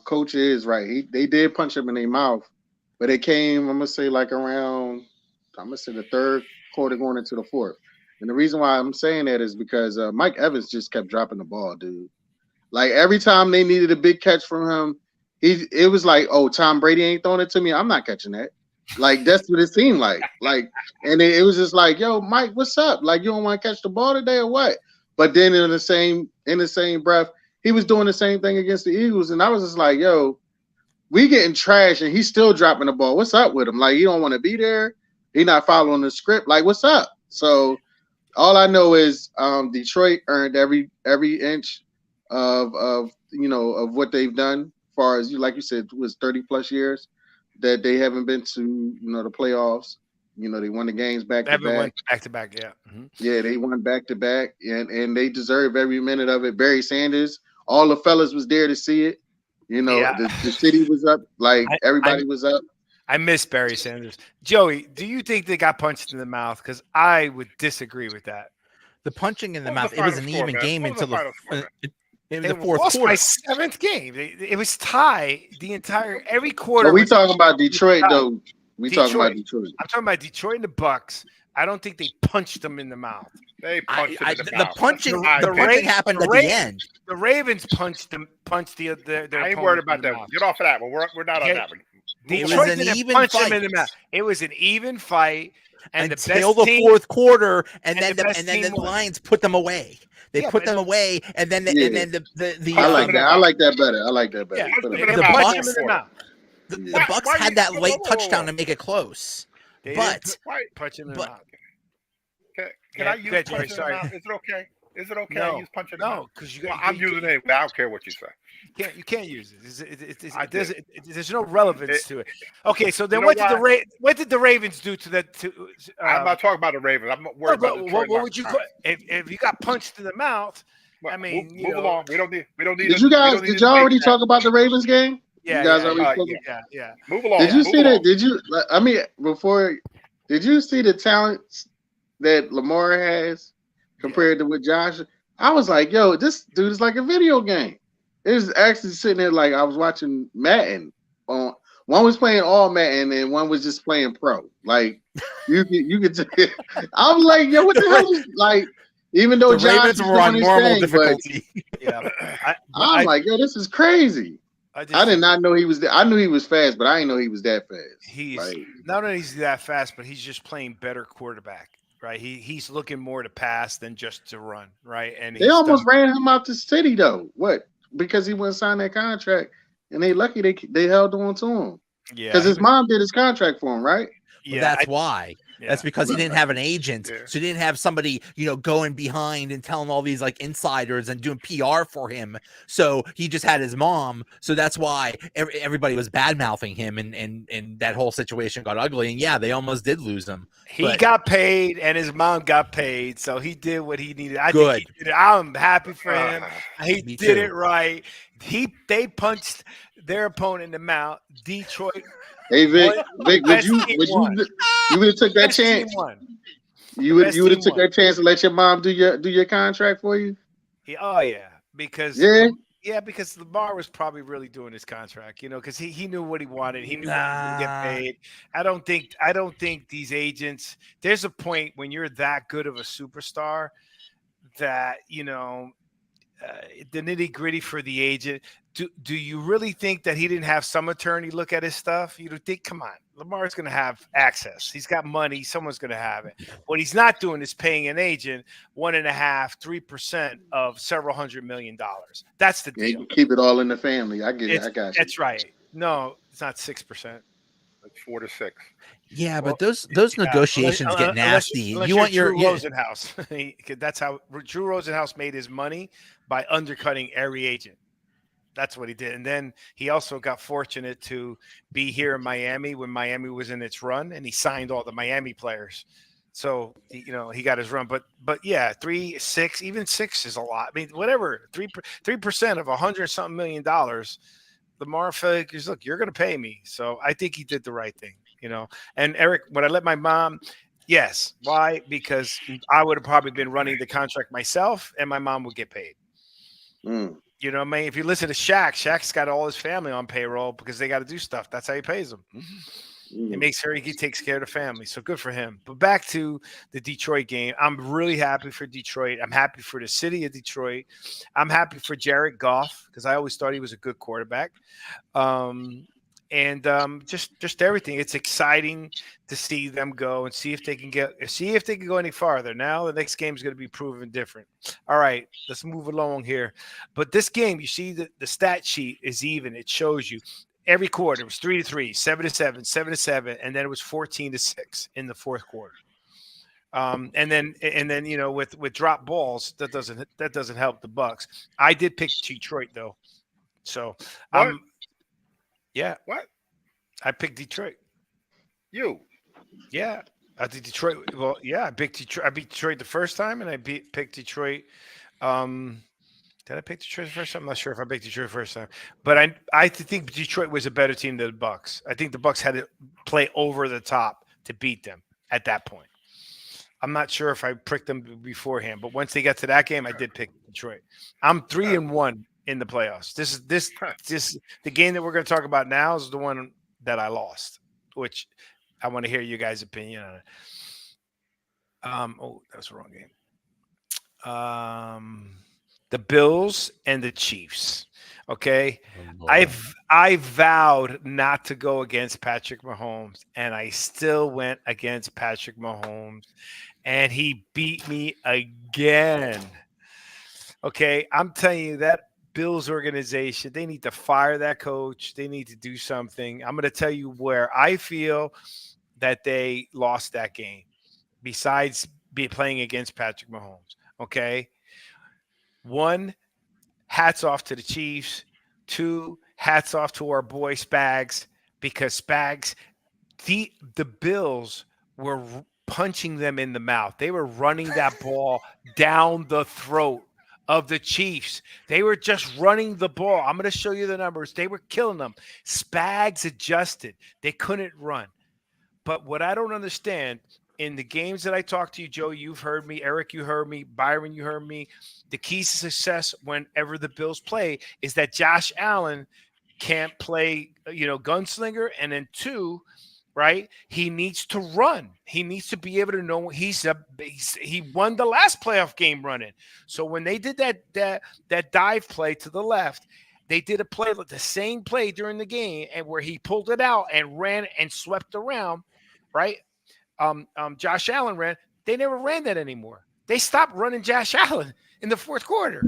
Coach is right. They did punch him in their mouth, but it came, I'm gonna say the third quarter going into the fourth. And the reason why I'm saying that is because Mike Evans just kept dropping the ball, dude. Like every time they needed a big catch from him, it was like, oh, Tom Brady ain't throwing it to me. I'm not catching that. Like that's what it seemed like. And it was just like, yo, Mike, what's up? Like you don't want to catch the ball today or what? But then in the same breath, he was doing the same thing against the Eagles, and I was just like, yo, we getting trash, and he's still dropping the ball. What's up with him? Like he don't want to be there. He not following the script. Like what's up? So all I know is Detroit earned every inch of what they've done. Far as like you said, it was 30 plus years that they haven't been to the playoffs. They won the games back to back. Back to back, yeah. Mm-hmm. Yeah, they won back to back, and they deserve every minute of it. Barry Sanders, all the fellas was there to see it. The city was up, like everybody was up. I miss Barry Sanders. Joey, do you think they got punched in the mouth? Because I would disagree with that. The punching in the What was mouth. the It was final an score, even man? game What was the until final score, man? in They the fourth lost quarter. by 7th game. It was tie the entire every quarter. But we was- talking about Detroit though. We talking about Detroit. I'm talking about Detroit and the Bucks. I don't think they punched them in the mouth. They punched him in the The mouth. punching, That's the my punching opinion. happened the at Ra- the end. The Ravens punched their I ain't opponents worried about in the that. mouth. Get off of that one. We're not on Okay. that one. It was Detroit an didn't even punch them fight. in the mouth. It was an even fight, and Until the the best team, fourth quarter, and and then the best team the won. Lions put them away. They Yeah, put but- them away, and then Yeah. the I like in that. the I like that better. I like that better. Yeah, Put they it- in didn't the punch mouth. them in the mouth. the Why- Bucks why had you- that whoa, late whoa, whoa, touchdown whoa. to make it close. They But didn't Why? punch them in the but- mouth. Can Yeah, I use go ahead, punch Joey, in the sorry. mouth? Is it okay? Is it okay? No, I use punch in the no, mouth. because Well, I'm using it anyway. I don't care what you say. You can't use it. I did. There's no relevance to it. Okay, so then You know what did the Ravens do to that? I'm not talking about the Ravens. I'm not worried about the Detroit what would you Lions. call if you got punched in the mouth? Well, I mean, move along. We don't need. Did you guys? Did y'all already talk about the Ravens game? Yeah, You guys yeah, already spoke yeah. Move along. Did you move see along. that? Did you? I mean, before, did you see the talents that Lamar has compared to what Josh? I was like, yo, this dude is like a video game. It was actually sitting there like I was watching Madden. On one was playing all Madden and one was just playing pro. Like you could. I was like, yo, what the hell? Like, even though the Josh Ravens is were on doing his normal thing, but difficulty. Yeah, I'm like, yo, this is crazy. I did not know he was. I knew he was fast, but I didn't know he was that fast. He's Like, not only is he that fast, but he's just playing better quarterback. Right, he's looking more to pass than just to run. Right, and they almost ran him out the city though. What? Because he wouldn't sign that contract, and they lucky they held on to him. Yeah, Because his mom did his contract for him, right? yeah, That's why. yeah. That's because he didn't have an agent, Yeah. so he didn't have somebody, going behind and telling all these like insiders and doing PR for him. So he just had his mom. So that's why everybody was bad mouthing him, and that whole situation got ugly. And yeah, they almost did lose him. He got paid, and his mom got paid, so he did what he needed. I Good. think he did it. I'm happy for him. He Me did too. it right. They punched their opponent in the mouth. Detroit. Hey Vic, would best you team would won. you would have took that best team chance? won. You best would have team took won. that chance to let your mom do your contract for you? Oh yeah, because because Lamar was probably really doing his contract, because he knew what he wanted. He knew he would get paid. I don't think these agents. There's a point when you're that good of a superstar that the nitty gritty for the agent. Do you really think that he didn't have some attorney look at his stuff? You don't think? Come on, Lamar's going to have access. He's got money. Someone's going to have it. What he's not doing is paying an agent 1.5-3% of several $100 million. That's the Yeah, you deal. can keep it all in the family. I get it. I got you. That's right. No, it's not 6%. It's 4 to 6. Yeah, Well, but those negotiations get nasty. Unless You you're want your Drew Rosenhaus. That's how Drew Rosenhaus made his money, by undercutting every agent. That's what he did. And then he also got fortunate to be here in Miami when Miami was in its run, and he signed all the Miami players. So, he got his run. But yeah, 3, 6, even 6 is a lot. I mean, whatever, 3% of $100-something million. Lamar figures, look, you're going to pay me. So I think he did the right thing, And Eric, when I let my mom, yes. Why? Because I would have probably been running the contract myself, and my mom would get paid. Mm. You know what I mean? If you listen to Shaq, Shaq's got all his family on payroll because they got to do stuff. That's how he pays them. He makes sure he takes care of the family. So good for him. But back to the Detroit game. I'm really happy for Detroit. I'm happy for the city of Detroit. I'm happy for Jared Goff because I always thought he was a good quarterback. And just everything. It's exciting to see them go and see if they can go any farther. Now the next game is going to be proven different. All right, let's move along here. But this game, you see the stat sheet is even. It shows you every quarter it was 3-3, 7-7, 7-7, and then it was 14-6 in the fourth quarter. And then with drop balls, that doesn't help the Bucks. I did pick Detroit though, so yeah. What? I picked Detroit. You? Yeah, I did Detroit. Well, yeah, I picked Detroit. I beat Detroit the first time, and I picked Detroit the Did I pick Detroit first time? I'm not sure if I picked Detroit first time, but I think Detroit was a better team than the Bucks. I think the Bucks had to play over the top to beat them at that point. I'm not sure if I pricked them beforehand, but once they got to that game, I did pick Detroit. I'm 3-1 in the playoffs. This the game that we're going to talk about now is the one that I lost, which I want to hear you guys' opinion on it. Oh, that was the wrong game. The Bills and the Chiefs. Okay. I vowed not to go against Patrick Mahomes, and I still went against Patrick Mahomes, and he beat me again. Okay. I'm telling you, that Bills organization, they need to fire that coach. They need to do something. I'm going to tell you where I feel that they lost that game, besides playing against Patrick Mahomes. Okay. 1, hats off to the Chiefs. 2, hats off to our boy Spags, because Spags, the Bills were punching them in the mouth. They were running that ball down the throat of the Chiefs. They were just running the ball. I'm going to show you the numbers. They were killing them. Spags adjusted. They couldn't run. But what I don't understand, in the games that I talked to you, Joe, you've heard me. Eric, you heard me. Byron, you heard me. The key to success whenever the Bills play is that Josh Allen can't play, gunslinger. And then 2, right, he needs to run. He needs to be able to know he won the last playoff game running. So when they did that dive play to the left, they did a play, the same play during the game, and where he pulled it out and ran and swept around, right? Josh Allen ran. They never ran that anymore. They stopped running Josh Allen in the fourth quarter.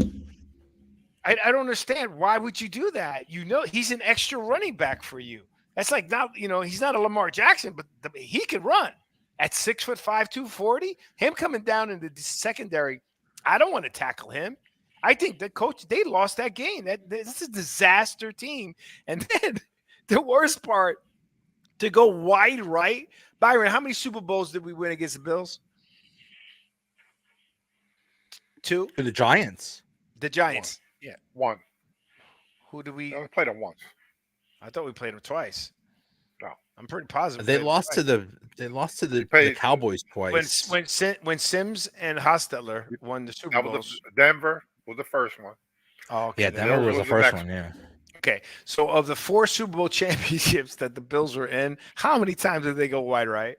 I don't understand. Why would you do that? He's an extra running back for you. That's like he's not a Lamar Jackson, but he can run at 6'5", 240. Him coming down in the secondary, I don't want to tackle him. I think the coach, they lost that game. This is a disaster team. And then the worst part, to go wide right. Byron, how many Super Bowls did we win against the Bills? 2. For the Giants. The Giants. 1. Yeah. 1. Who did we? No, we played them once. I thought we played them twice. No. I'm pretty positive. They lost to the Cowboys twice. When Sims and Hostetler won the Super Bowls. Denver was the first one. Oh, okay. Yeah, Denver was the first one. Yeah. Okay, so of the 4 Super Bowl championships that the Bills were in, how many times did they go wide right?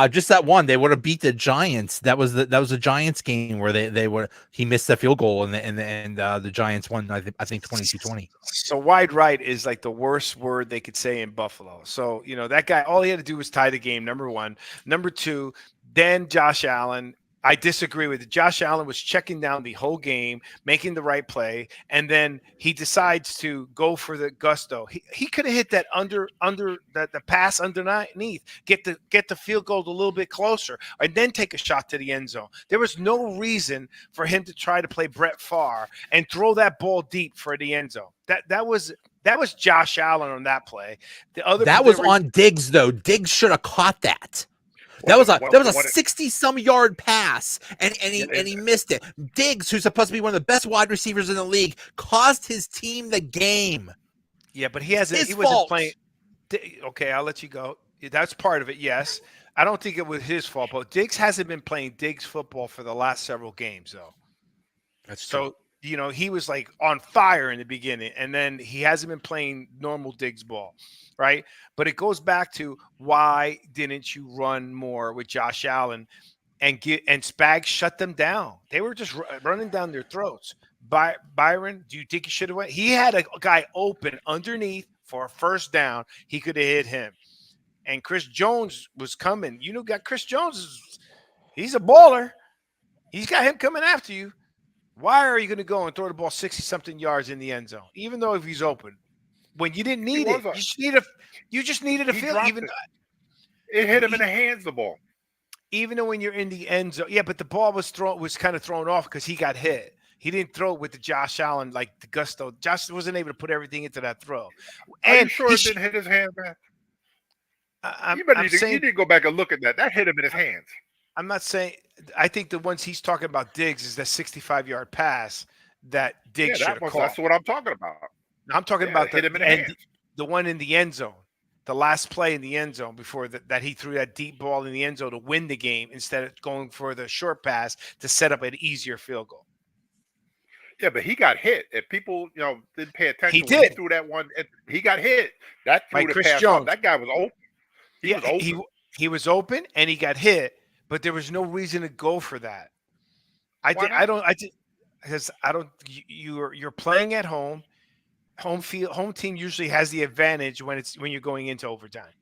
Just that one. They would have beat the Giants. That was a Giants game where he missed the field goal and the Giants won. I think 22-20. So wide right is like the worst word they could say in Buffalo. So that guy, all he had to do was tie the game. Number 1, number 2. Then Josh Allen. I disagree with it. Josh Allen was checking down the whole game, making the right play, and then he decides to go for the gusto. He could have hit that under the pass underneath, get the field goal a little bit closer, and then take a shot to the end zone. There was no reason for him to try to play Brett Favre and throw that ball deep for the end zone. That was Josh Allen on that play. That was on Diggs though. Diggs should have caught that. That was a 60-some yard pass, and he missed it. Diggs, who's supposed to be one of the best wide receivers in the league, cost his team the game. Yeah, but he wasn't playing. Okay, I'll let you go. That's part of it. Yes, I don't think it was his fault, but Diggs hasn't been playing Diggs football for the last several games, though. That's true. So he was like on fire in the beginning, and then he hasn't been playing normal Diggs ball. Right. But it goes back to, why didn't you run more with Josh Allen and Spags shut them down? They were just running down their throats. Byron, do you think he should have went? He had a guy open underneath for a first down. He could have hit him. And Chris Jones was coming. Got Chris Jones. He's a baller. He's got him coming after you. Why are you going to go and throw the ball 60-something yards in the end zone, even though if he's open? When you didn't need it, you just needed a field. It hit him in the hands, the ball. Even though when you're in the end zone, yeah, but the ball was kind of thrown off because he got hit. He didn't throw it with the Josh Allen like the gusto. Josh wasn't able to put everything into that throw. Are you sure it didn't hit his hand, man? You need to go back and look at that. That hit him in his hands. I'm not saying. I think the ones he's talking about, Diggs, is that 65-yard pass that Diggs should have caught. That's what I'm talking about. I'm talking about hit him in the hands. The one in the end zone, the last play in the end zone before that he threw that deep ball in the end zone to win the game instead of going for the short pass to set up an easier field goal. Yeah, but he got hit. If people, didn't pay attention, he did. He threw that one. He got hit. That threw the pass off. That guy was open. He was open. He was open and he got hit, but there was no reason to go for that. You're playing at home. Home team usually has the advantage when you're going into overtime.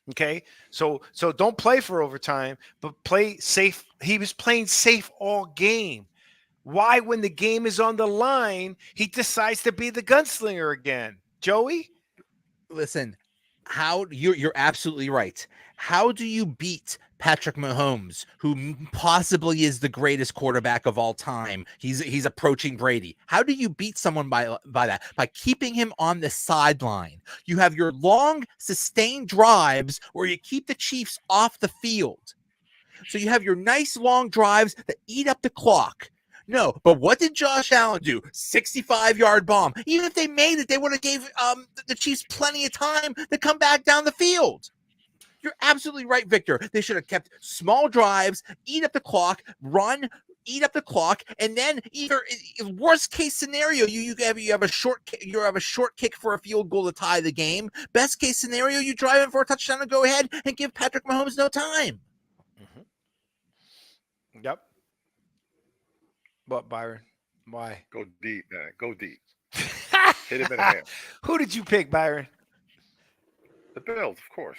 Okay, so don't play for overtime, but play safe. He was playing safe all game. Why, when the game is on the line, he decides to be the gunslinger again? Joey, listen, you're absolutely right. How do you beat Patrick Mahomes, who possibly is the greatest quarterback of all time? He's approaching Brady. How do you beat someone by that? By keeping him on the sideline. You have your long, sustained drives where you keep the Chiefs off the field. So you have your nice long drives that eat up the clock. No, but what did Josh Allen do? 65-yard bomb. Even if they made it, they would have gave the Chiefs plenty of time to come back down the field. You're absolutely right, Victor. They should have kept small drives, eat up the clock, run, eat up the clock, and then either worst case scenario, you have a short kick for a field goal to tie the game. Best case scenario, you drive in for a touchdown and go ahead and give Patrick Mahomes no time. Mm-hmm. Yep. What, Byron? Why? Go deep, man. Go deep. Hit him in the hand. Who did you pick, Byron? The Bills, of course.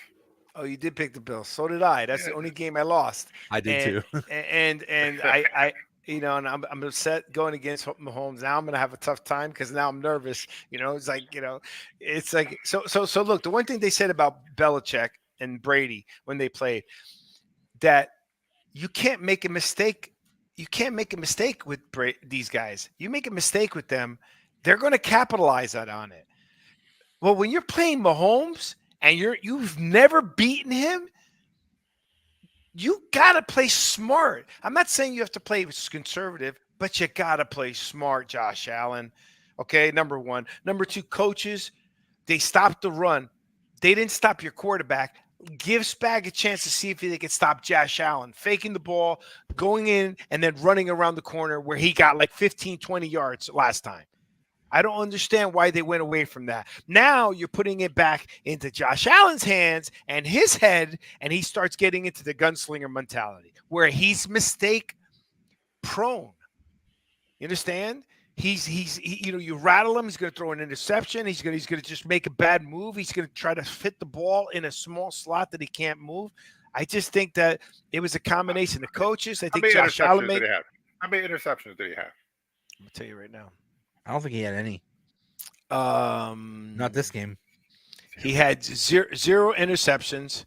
Oh, you did pick the Bills. So did I. That's the only game I lost. I did too. and I and I'm upset going against Mahomes. Now I'm gonna have a tough time because now I'm nervous. It's like so. Look, the one thing they said about Belichick and Brady when they played, that you can't make a mistake. You can't make a mistake with these guys. You make a mistake with them, they're going to capitalize on it. Well, when you're playing Mahomes and you've never beaten him, you got to play smart. I'm not saying you have to play conservative, but you got to play smart, Josh Allen. Okay, number one. Number two, coaches, they stopped the run. They didn't stop your quarterback. Give Spag a chance to see if they can stop Josh Allen faking the ball, going in, and then running around the corner where he got like 15, 20 yards last time. I don't understand why they went away from that. Now you're putting it back into Josh Allen's hands and his head, and he starts getting into the gunslinger mentality where he's mistake prone. You understand? You rattle him, he's going to throw an interception. He's going to just make a bad move. He's going to try to fit the ball in a small slot that he can't move. I just think that it was a combination of coaches. I think Josh Allen made. How many interceptions did he have? I'm going to tell you right now. I don't think he had any. Not this game. He had zero interceptions.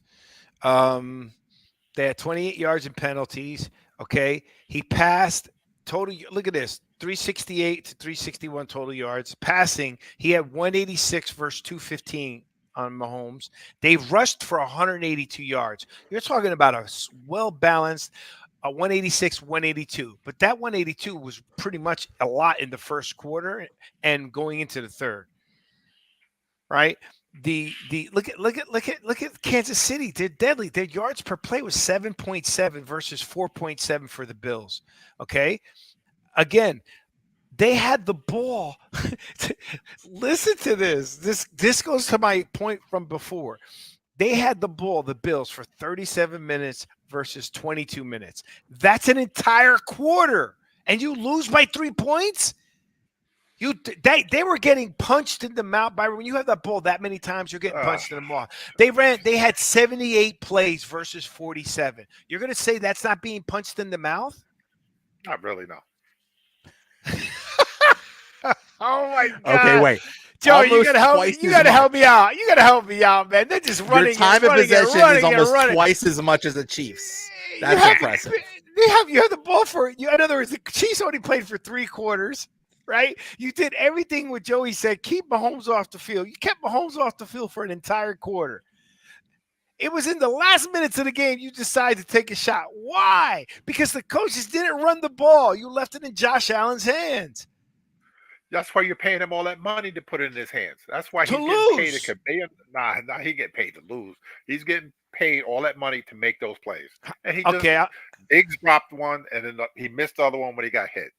They had 28 yards in penalties. Okay. He passed total. Look at this. 368 to 361 total yards. Passing, he had 186 versus 215 on Mahomes. They rushed for 182 yards. You're talking about a well-balanced 186, 182. But that 182 was pretty much a lot in the first quarter and going into the third. Right? Look at Kansas City. They're deadly. Their yards per play was 7.7 versus 4.7 for the Bills. Okay? Again, they had the ball. Listen to this. This goes to my point from before. They had the ball, the Bills, for 37 minutes versus 22 minutes. That's an entire quarter. And you lose by 3 points? They were getting punched in the mouth. Byron, when you have that ball that many times, you're getting punched in the mouth. They had 78 plays versus 47. You're going to say that's not being punched in the mouth? Not really, no. Oh my God! Okay, wait, Joe, you gotta help me. You gotta help me out. You gotta help me out, man. They're just running. Your time of possession is almost twice as much as the Chiefs. That's impressive. You have the ball for you. In other words, the Chiefs only played for 3 quarters, right? You did everything what Joey said. Keep Mahomes off the field. You kept Mahomes off the field for an entire quarter. It was in the last minutes of the game you decided to take a shot. Why? Because the coaches didn't run the ball. You left it in Josh Allen's hands. That's why you're paying him all that money to put it in his hands. That's why To he's getting paid lose. to convey him. Nah, he getting paid to lose. He's getting paid all that money to make those plays. And he Diggs dropped one, and then he missed the other one when he got hit.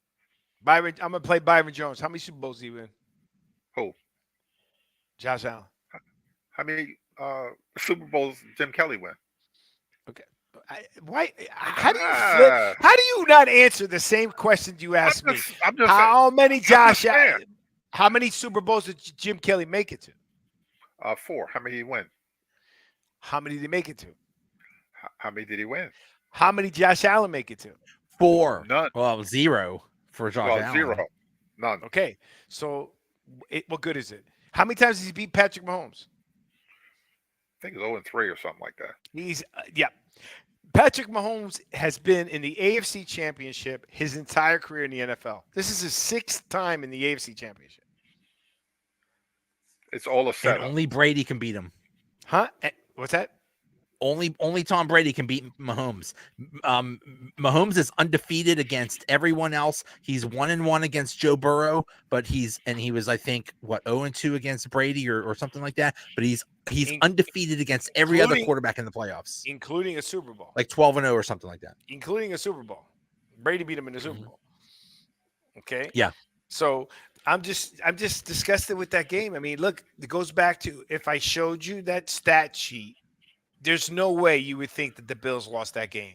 Byron, I'm gonna play Byron Jones. How many Super Bowls did he win? Who? Josh Allen. How many Super Bowls Jim Kelly win? Okay. Why? How do you flip? How do you not answer the same question you asked me? I'm just how many Josh Allen? How many Super Bowls did Jim Kelly make it to? 4. How many did he win? How many did he make it to? How many did he win? How many Josh Allen make it to? 4. None. Well, 0 for Josh Allen. 0. None. Okay. So, what good is it? How many times has he beat Patrick Mahomes? I think it's 0-3 or something like that. He's Patrick Mahomes has been in the AFC Championship his entire career in the NFL. This is his 6th time in the AFC Championship. It's all a setup. And only Brady can beat him. Huh? What's that? Only Tom Brady can beat Mahomes. Mahomes is undefeated against everyone else. He's 1-1 against Joe Burrow, but he was, I think, 0-2 against Brady or something like that. But he's undefeated against every other quarterback in the playoffs, including a Super Bowl, like 12-0 or something like that. Including a Super Bowl. Brady beat him in the Super Bowl. Okay. Yeah. So I'm just disgusted with that game. I mean, look, it goes back to if I showed you that stat sheet. There's no way you would think that the Bills lost that game.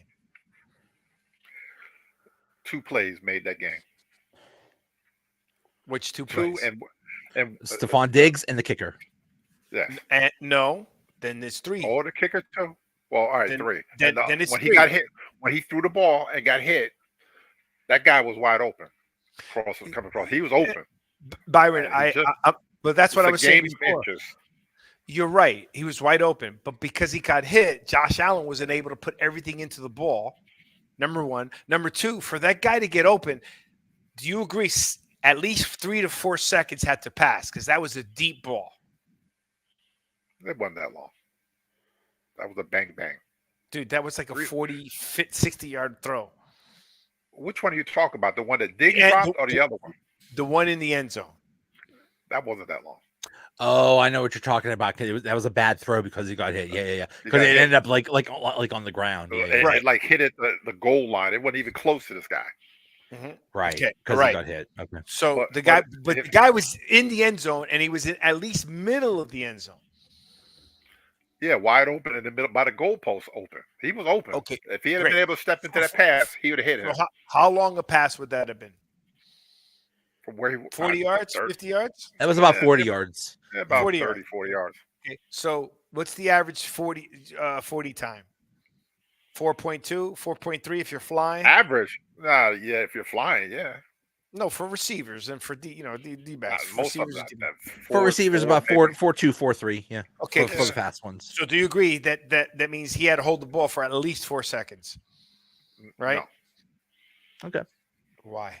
2 plays made that game. Which 2 plays? 2 and Stephon Diggs and the kicker. Yes. And no, then there's 3. Oh, the kicker too. Well, all right, then, 3. Then it's when 3. he got hit, when he threw the ball and got hit, that guy was wide open. Cross was coming across. He was open. Byron, but that's what I was saying before. Inches. You're right. He was wide open, but because he got hit, Josh Allen wasn't able to put everything into the ball. Number 1. Number 2, for that guy to get open, do you agree at least 3 to 4 seconds had to pass because that was a deep ball? It wasn't that long. That was a bang bang. Dude, that was like a 40, 60-yard throw. Which one are you talking about? The one that Diggs dropped or the other one? The one in the end zone. That wasn't that long. Oh, I know what you're talking about. That was a bad throw because he got hit. Yeah. Because it ended up like on the ground. It like hit at the goal line. It wasn't even close to this guy. Mm-hmm. Right. Okay. Because he got hit. Okay. So the guy was in the end zone, and he was in at least middle of the end zone. Yeah, wide open in the middle by the goalpost open. He was open. Okay. If he had been able to step into that pass, he would have hit him. So how long a pass would that have been? From where he 40 yards, 50 yards? That was about 40 yards. Yeah, about 40 yards. Okay. So what's the average 40 time? 4.2, 4.3 if you're flying? Average? Yeah, if you're flying, yeah. No, for receivers and for D-backs. Most of them. For receivers, about 4.2, 4.3, yeah. Okay. For the fast ones. So do you agree that means he had to hold the ball for at least 4 seconds? Right? No. Okay. Why?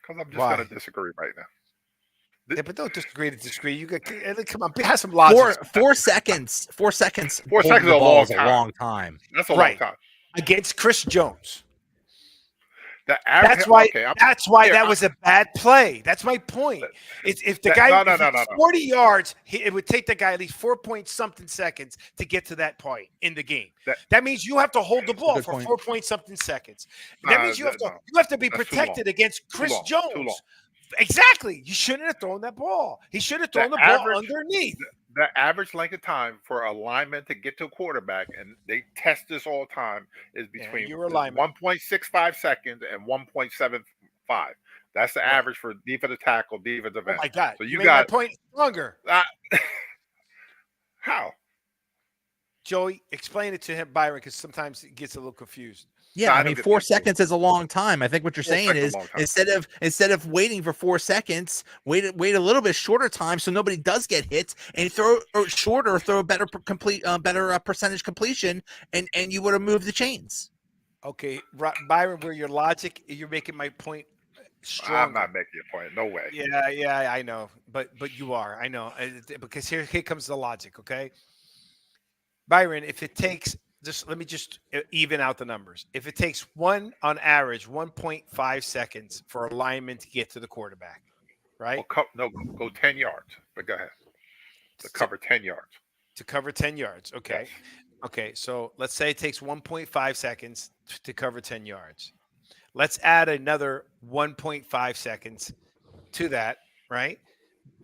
Because I'm just going to disagree right now. Yeah, but don't disagree to disagree. You got come on, have some logic. 4 seconds. 4 seconds. 4 seconds is a long time. That's a long time. Against Chris Jones. That's why that was a bad play. That's my point. If the guy 40 yards, it would take the guy at least 4 point something seconds to get to that point in the game. That means you have to hold the ball for 4 point something seconds. That means you have to be protected against Chris Jones. Exactly. You shouldn't have thrown that ball. He should have thrown the ball underneath. The average length of time for a lineman to get to a quarterback, and they test this all the time, is between 1.65 seconds and 1.75. That's the average for defensive tackle, defensive end. Oh my God! So you got my point stronger. How? Joey, explain it to him, Byron, because sometimes it gets a little confused. Yeah, I mean, 4 seconds is a long time. I think what you're saying is instead of waiting for 4 seconds, wait a little bit shorter time so nobody does get hit, and throw a better percentage completion, and you would have moved the chains. Okay, Byron, where your logic, you're making my point stronger. I'm not making a point. No way. Yeah, I know, but you are. I know because here comes the logic. Okay, Byron, if it takes let me just even out the numbers. If it takes on average 1.5 seconds for a lineman to get to the quarterback, right? Well, go 10 yards. But go ahead. To cover 10 yards. To cover 10 yards. Okay. Yes. Okay. So let's say it takes 1.5 seconds to cover 10 yards. Let's add another 1.5 seconds to that, right?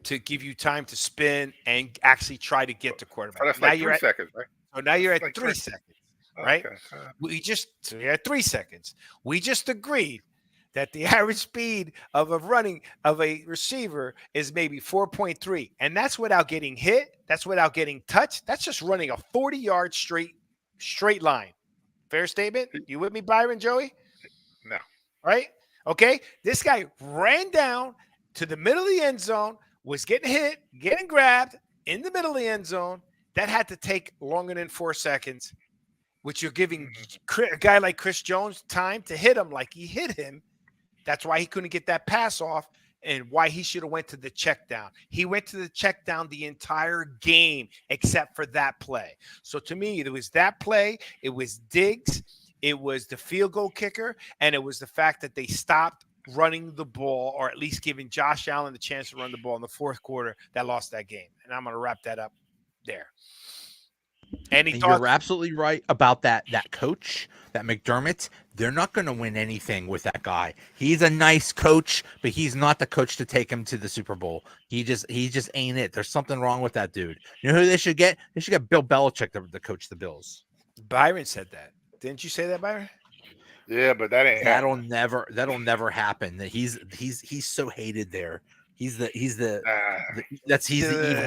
To give you time to spin and actually try to get to quarterback. So that's now like you're 3 at, seconds, right? So now you're That's at like 3 seconds, right? Okay. So you're at 3 seconds. We just agreed that the average speed of a receiver is maybe 4.3, and that's without getting hit. That's without getting touched. That's just running a 40-yard straight line. Fair statement? You with me, Byron, Joey? No. Right? Okay. This guy ran down to the middle of the end zone, was getting hit, getting grabbed in the middle of the end zone. That had to take longer than 4 seconds, which you're giving a guy like Chris Jones time to hit him like he hit him. That's why he couldn't get that pass off and why he should have went to the check down. He went to the check down the entire game except for that play. So to me, it was that play. It was Diggs. It was the field goal kicker. And it was the fact that they stopped running the ball, or at least giving Josh Allen the chance to run the ball in the fourth quarter, that lost that game. And I'm going to wrap that up there. And you're absolutely right about that coach, that McDermott. They're not going to win anything with that guy. He's a nice coach, but he's not the coach to take him to the Super Bowl. He just ain't it. There's something wrong with that dude. You know who they should get? They should get Bill Belichick to coach the Bills. Byron said that. Didn't you say that, Byron? Yeah, but that'll never happen. That he's so hated there. He's the evil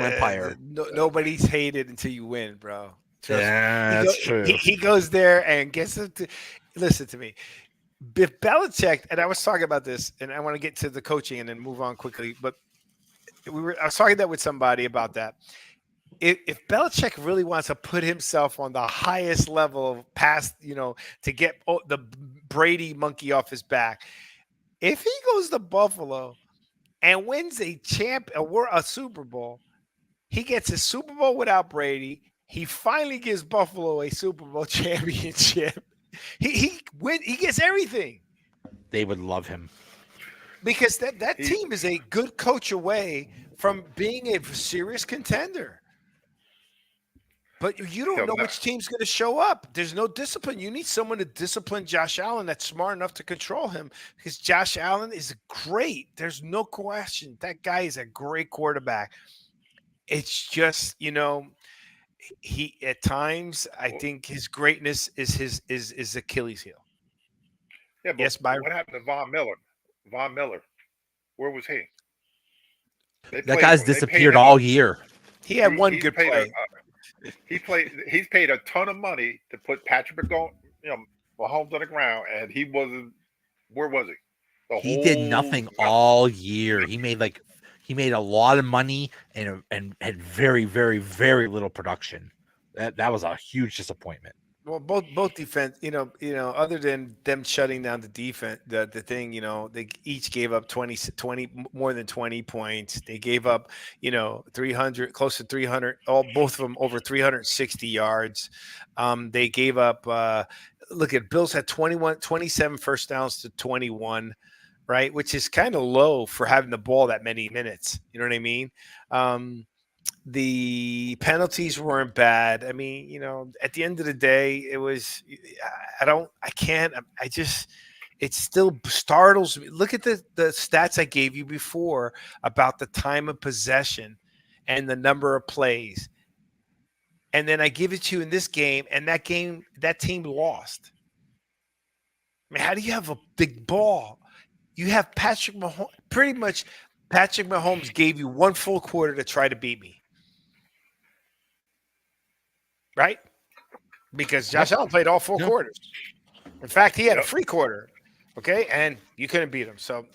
empire. Nobody's hated until you win, bro. That's true. He goes there and gets them to listen to me. If Belichick, and I was talking about this, and I want to get to the coaching and then move on quickly, but I was talking that with somebody about that. If Belichick really wants to put himself on the highest level of past, to get the Brady monkey off his back, if he goes to Buffalo and wins a Super Bowl, he gets a Super Bowl without Brady. He finally gives Buffalo a Super Bowl championship. He gets everything. They would love him because that team is a good coach away from being a serious contender. But you don't know which team's going to show up. There's no discipline. You need someone to discipline Josh Allen that's smart enough to control him, because Josh Allen is great. There's no question. That guy is a great quarterback. It's just, he at times, I think his greatness is his Achilles heel. Yeah, but yes, Byron. What happened to Von Miller? Where was he? That guy's disappeared all year. He had one good play. He's paid a ton of money to put Patrick Mahomes on the ground, and he wasn't. Where was he? He did nothing all year. He made a lot of money and had very, very, very little production. That was a huge disappointment. Well, both defense, other than them shutting down the defense, the thing, they each gave up 20 more than 20 points. They gave up, 300, close to 300, both of them over 360 yards. They gave up, look at Bills had 27 first downs to 21, right? Which is kind of low for having the ball that many minutes. You know what I mean? The penalties weren't bad. I mean, at the end of the day, it was, it still startles me. Look at the stats I gave you before about the time of possession and the number of plays. And then I give it to you in this game, and that team lost. I mean, how do you have a big ball? You have Patrick Mahomes. Pretty much Patrick Mahomes gave you one full quarter to try to beat me. Right? Because Josh Allen played all four quarters. In fact, he had a free quarter. Okay, and you couldn't beat him. So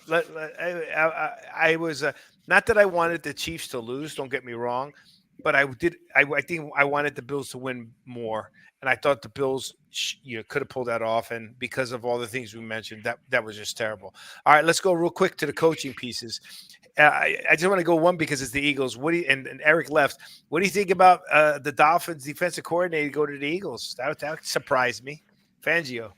I was not that I wanted the Chiefs to lose. Don't get me wrong, but I think I wanted the Bills to win more, and I thought the Bills could have pulled that off. And because of all the things we mentioned, that was just terrible. All right, let's go real quick to the coaching pieces. I just want to go one because it's the Eagles. What do you, and Eric left. What do you think about the Dolphins defensive coordinator go to the Eagles? That surprised me. Fangio.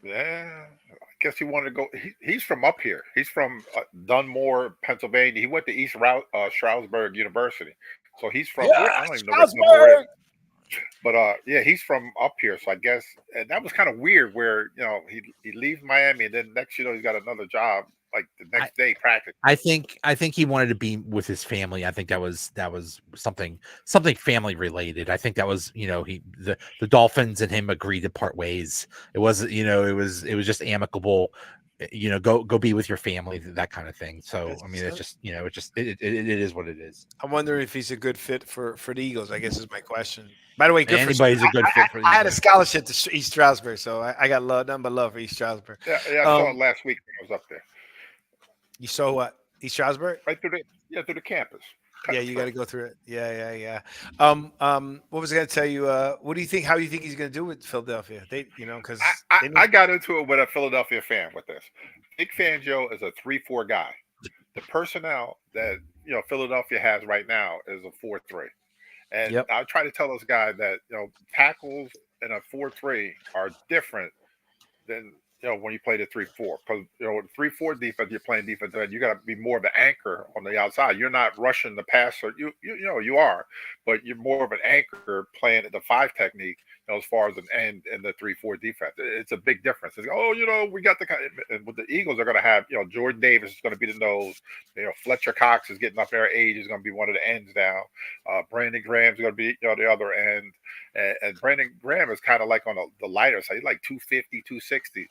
Yeah, I guess he wanted to go. He's from up here. He's from Dunmore, Pennsylvania. He went to Stroudsburg University, so he's from. I don't even know where it is. But yeah, he's from up here. So I guess, and that was kind of weird. Where he leaves Miami, and then next he's got another job like the next day practically. I think he wanted to be with his family. I think that was something family related. I think that was the Dolphins and him agreed to part ways. It wasn't it was just amicable. Go be with your family, that kind of thing. So I mean, it's just it is what it is. I'm wondering if he's a good fit for the Eagles. I guess is my question. By the way, anybody's a good fit for the Eagles. I had a scholarship to East Stroudsburg, so I got nothing but love for East Stroudsburg. Yeah, I saw it last week when I was up there. You saw what? East Stroudsburg? Right through the campus. Yeah, you got to go through it. Yeah. What was I going to tell you? What do you think? How do you think he's going to do with Philadelphia? Because I got into it with a Philadelphia fan with this. Vic Fangio is a 3-4 guy. The personnel that Philadelphia has right now is a 4-3, and I try to tell this guy that tackles in a 4-3 are different than when you play the 3-4, because the 3-4 defense, you're playing defense, and you got to be more of an anchor on the outside. You're not rushing the passer. You are, but you're more of an anchor playing at the 5 technique. As far as an end in the 3-4 defense, it's a big difference. It's we got and with the Eagles are going to have Jordan Davis is going to be the nose. Fletcher Cox is getting up there. Age is going to be one of the ends now. Brandon Graham's going to be the other end, and Brandon Graham is kind of like on the lighter side. He's like 250, 260.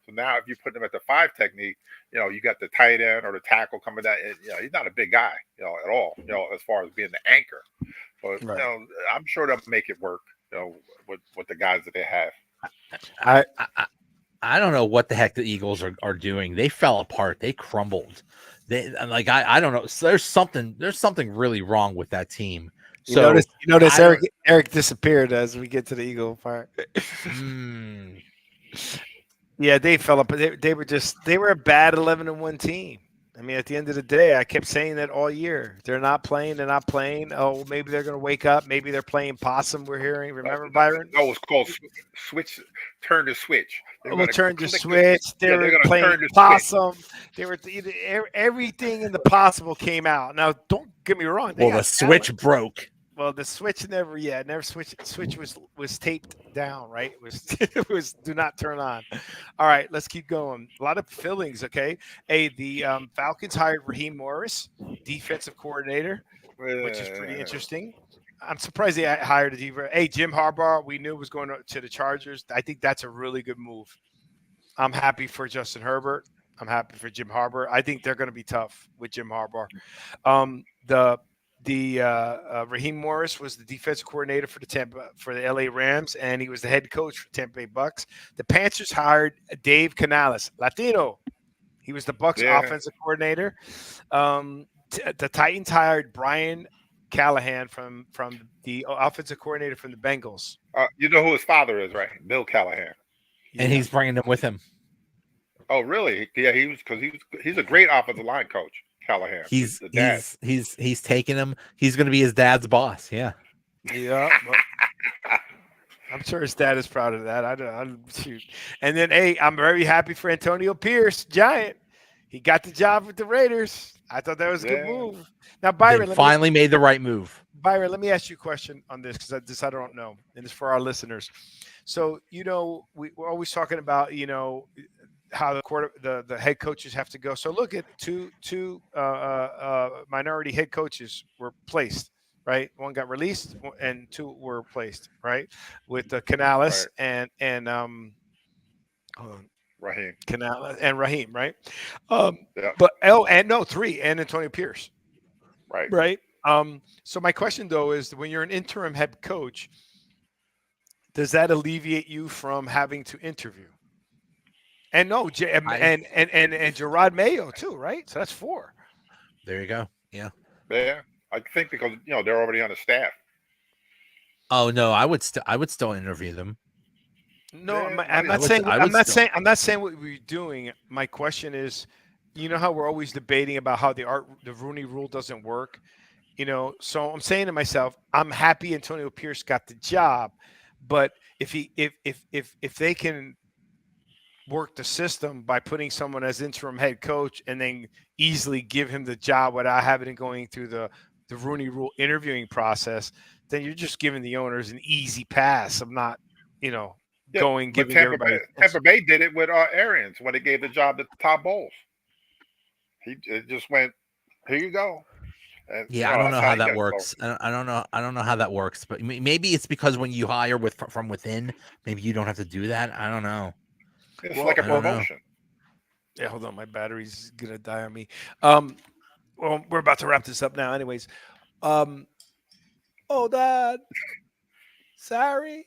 So now if you put him at the 5 technique, you got the tight end or the tackle coming down. He's not a big guy, at all, as far as being the anchor. But, I'm sure they'll make it work, with the guys that they have. I don't know what the heck the Eagles are doing. They fell apart. They crumbled. I don't know. So there's something really wrong with that team. So you notice Eric disappeared as we get to the Eagle part. Yeah, they fell up. They were a bad 11-1 team. I mean, at the end of the day, I kept saying that all year. They're not playing. Oh, maybe they're going to wake up. Maybe they're playing possum. We're hearing. Remember, Byron? No, it's called switch. Turn to switch. Turn to switch. They were playing possum. They were everything in the possible came out. Now, don't get me wrong. The switch broke. Well, the switch never switch was taped down, right? It was do not turn on. All right, let's keep going. A lot of fillings, okay? Hey, the Falcons hired Raheem Morris, defensive coordinator, which is pretty interesting. I'm surprised they hired a defense. Hey, Jim Harbaugh, we knew was going to the Chargers. I think that's a really good move. I'm happy for Justin Herbert. I'm happy for Jim Harbaugh. I think they're going to be tough with Jim Harbaugh. Raheem Morris was the defensive coordinator for the LA Rams, and he was the head coach for Tampa Bay Bucks. The Panthers hired Dave Canales, Latino. He was the Bucks offensive coordinator. The Titans hired Brian Callahan from the offensive coordinator from the Bengals. You know who his father is, right? Bill Callahan. And he's bringing them with him. Oh, really? Yeah, he's a great offensive line coach. Callahan. He's taking him. He's going to be his dad's boss. Yeah. Yeah. I'm sure his dad is proud of that. I don't shoot. And then, hey, I'm very happy for Antonio Pierce, Giant. He got the job with the Raiders. I thought that was a good move. Now, Byron, finally made the right move. Byron, let me ask you a question on this because I don't know, and it's for our listeners. So, we're always talking about, how the head coaches have to go. So look at two minority head coaches were placed, right? One got released and 2 were placed, right? With Canales and Raheem. Canales and Raheem, right? But 3 and Antonio Pierce. Right. So my question though is when you're an interim head coach, does that alleviate you from having to interview? And and Gerard Mayo too, right? So that's 4. There you go. Yeah. Yeah, I think because they're already on the staff. Oh no, I would still interview them. No, I'm not saying what we're doing. My question is, you know how we're always debating about how the Rooney Rule doesn't work. So I'm saying to myself, I'm happy Antonio Pierce got the job, but if they can work the system by putting someone as interim head coach and then easily give him the job without having it going through the Rooney Rule interviewing process, then you're just giving the owners an easy pass of not, Yeah, but giving everybody. Tampa Bay did it with Arians when they gave the job to Todd Bowles. It just went, here you go. And, Yeah, I don't know how that go. works. I don't know. I don't know how that works, but maybe it's because when you hire from within, maybe you don't have to do that. I don't know. It's like a promotion. Yeah, hold on, my battery's gonna die on me. Well, we're about to wrap this up now, anyways. Oh, Dad, sorry.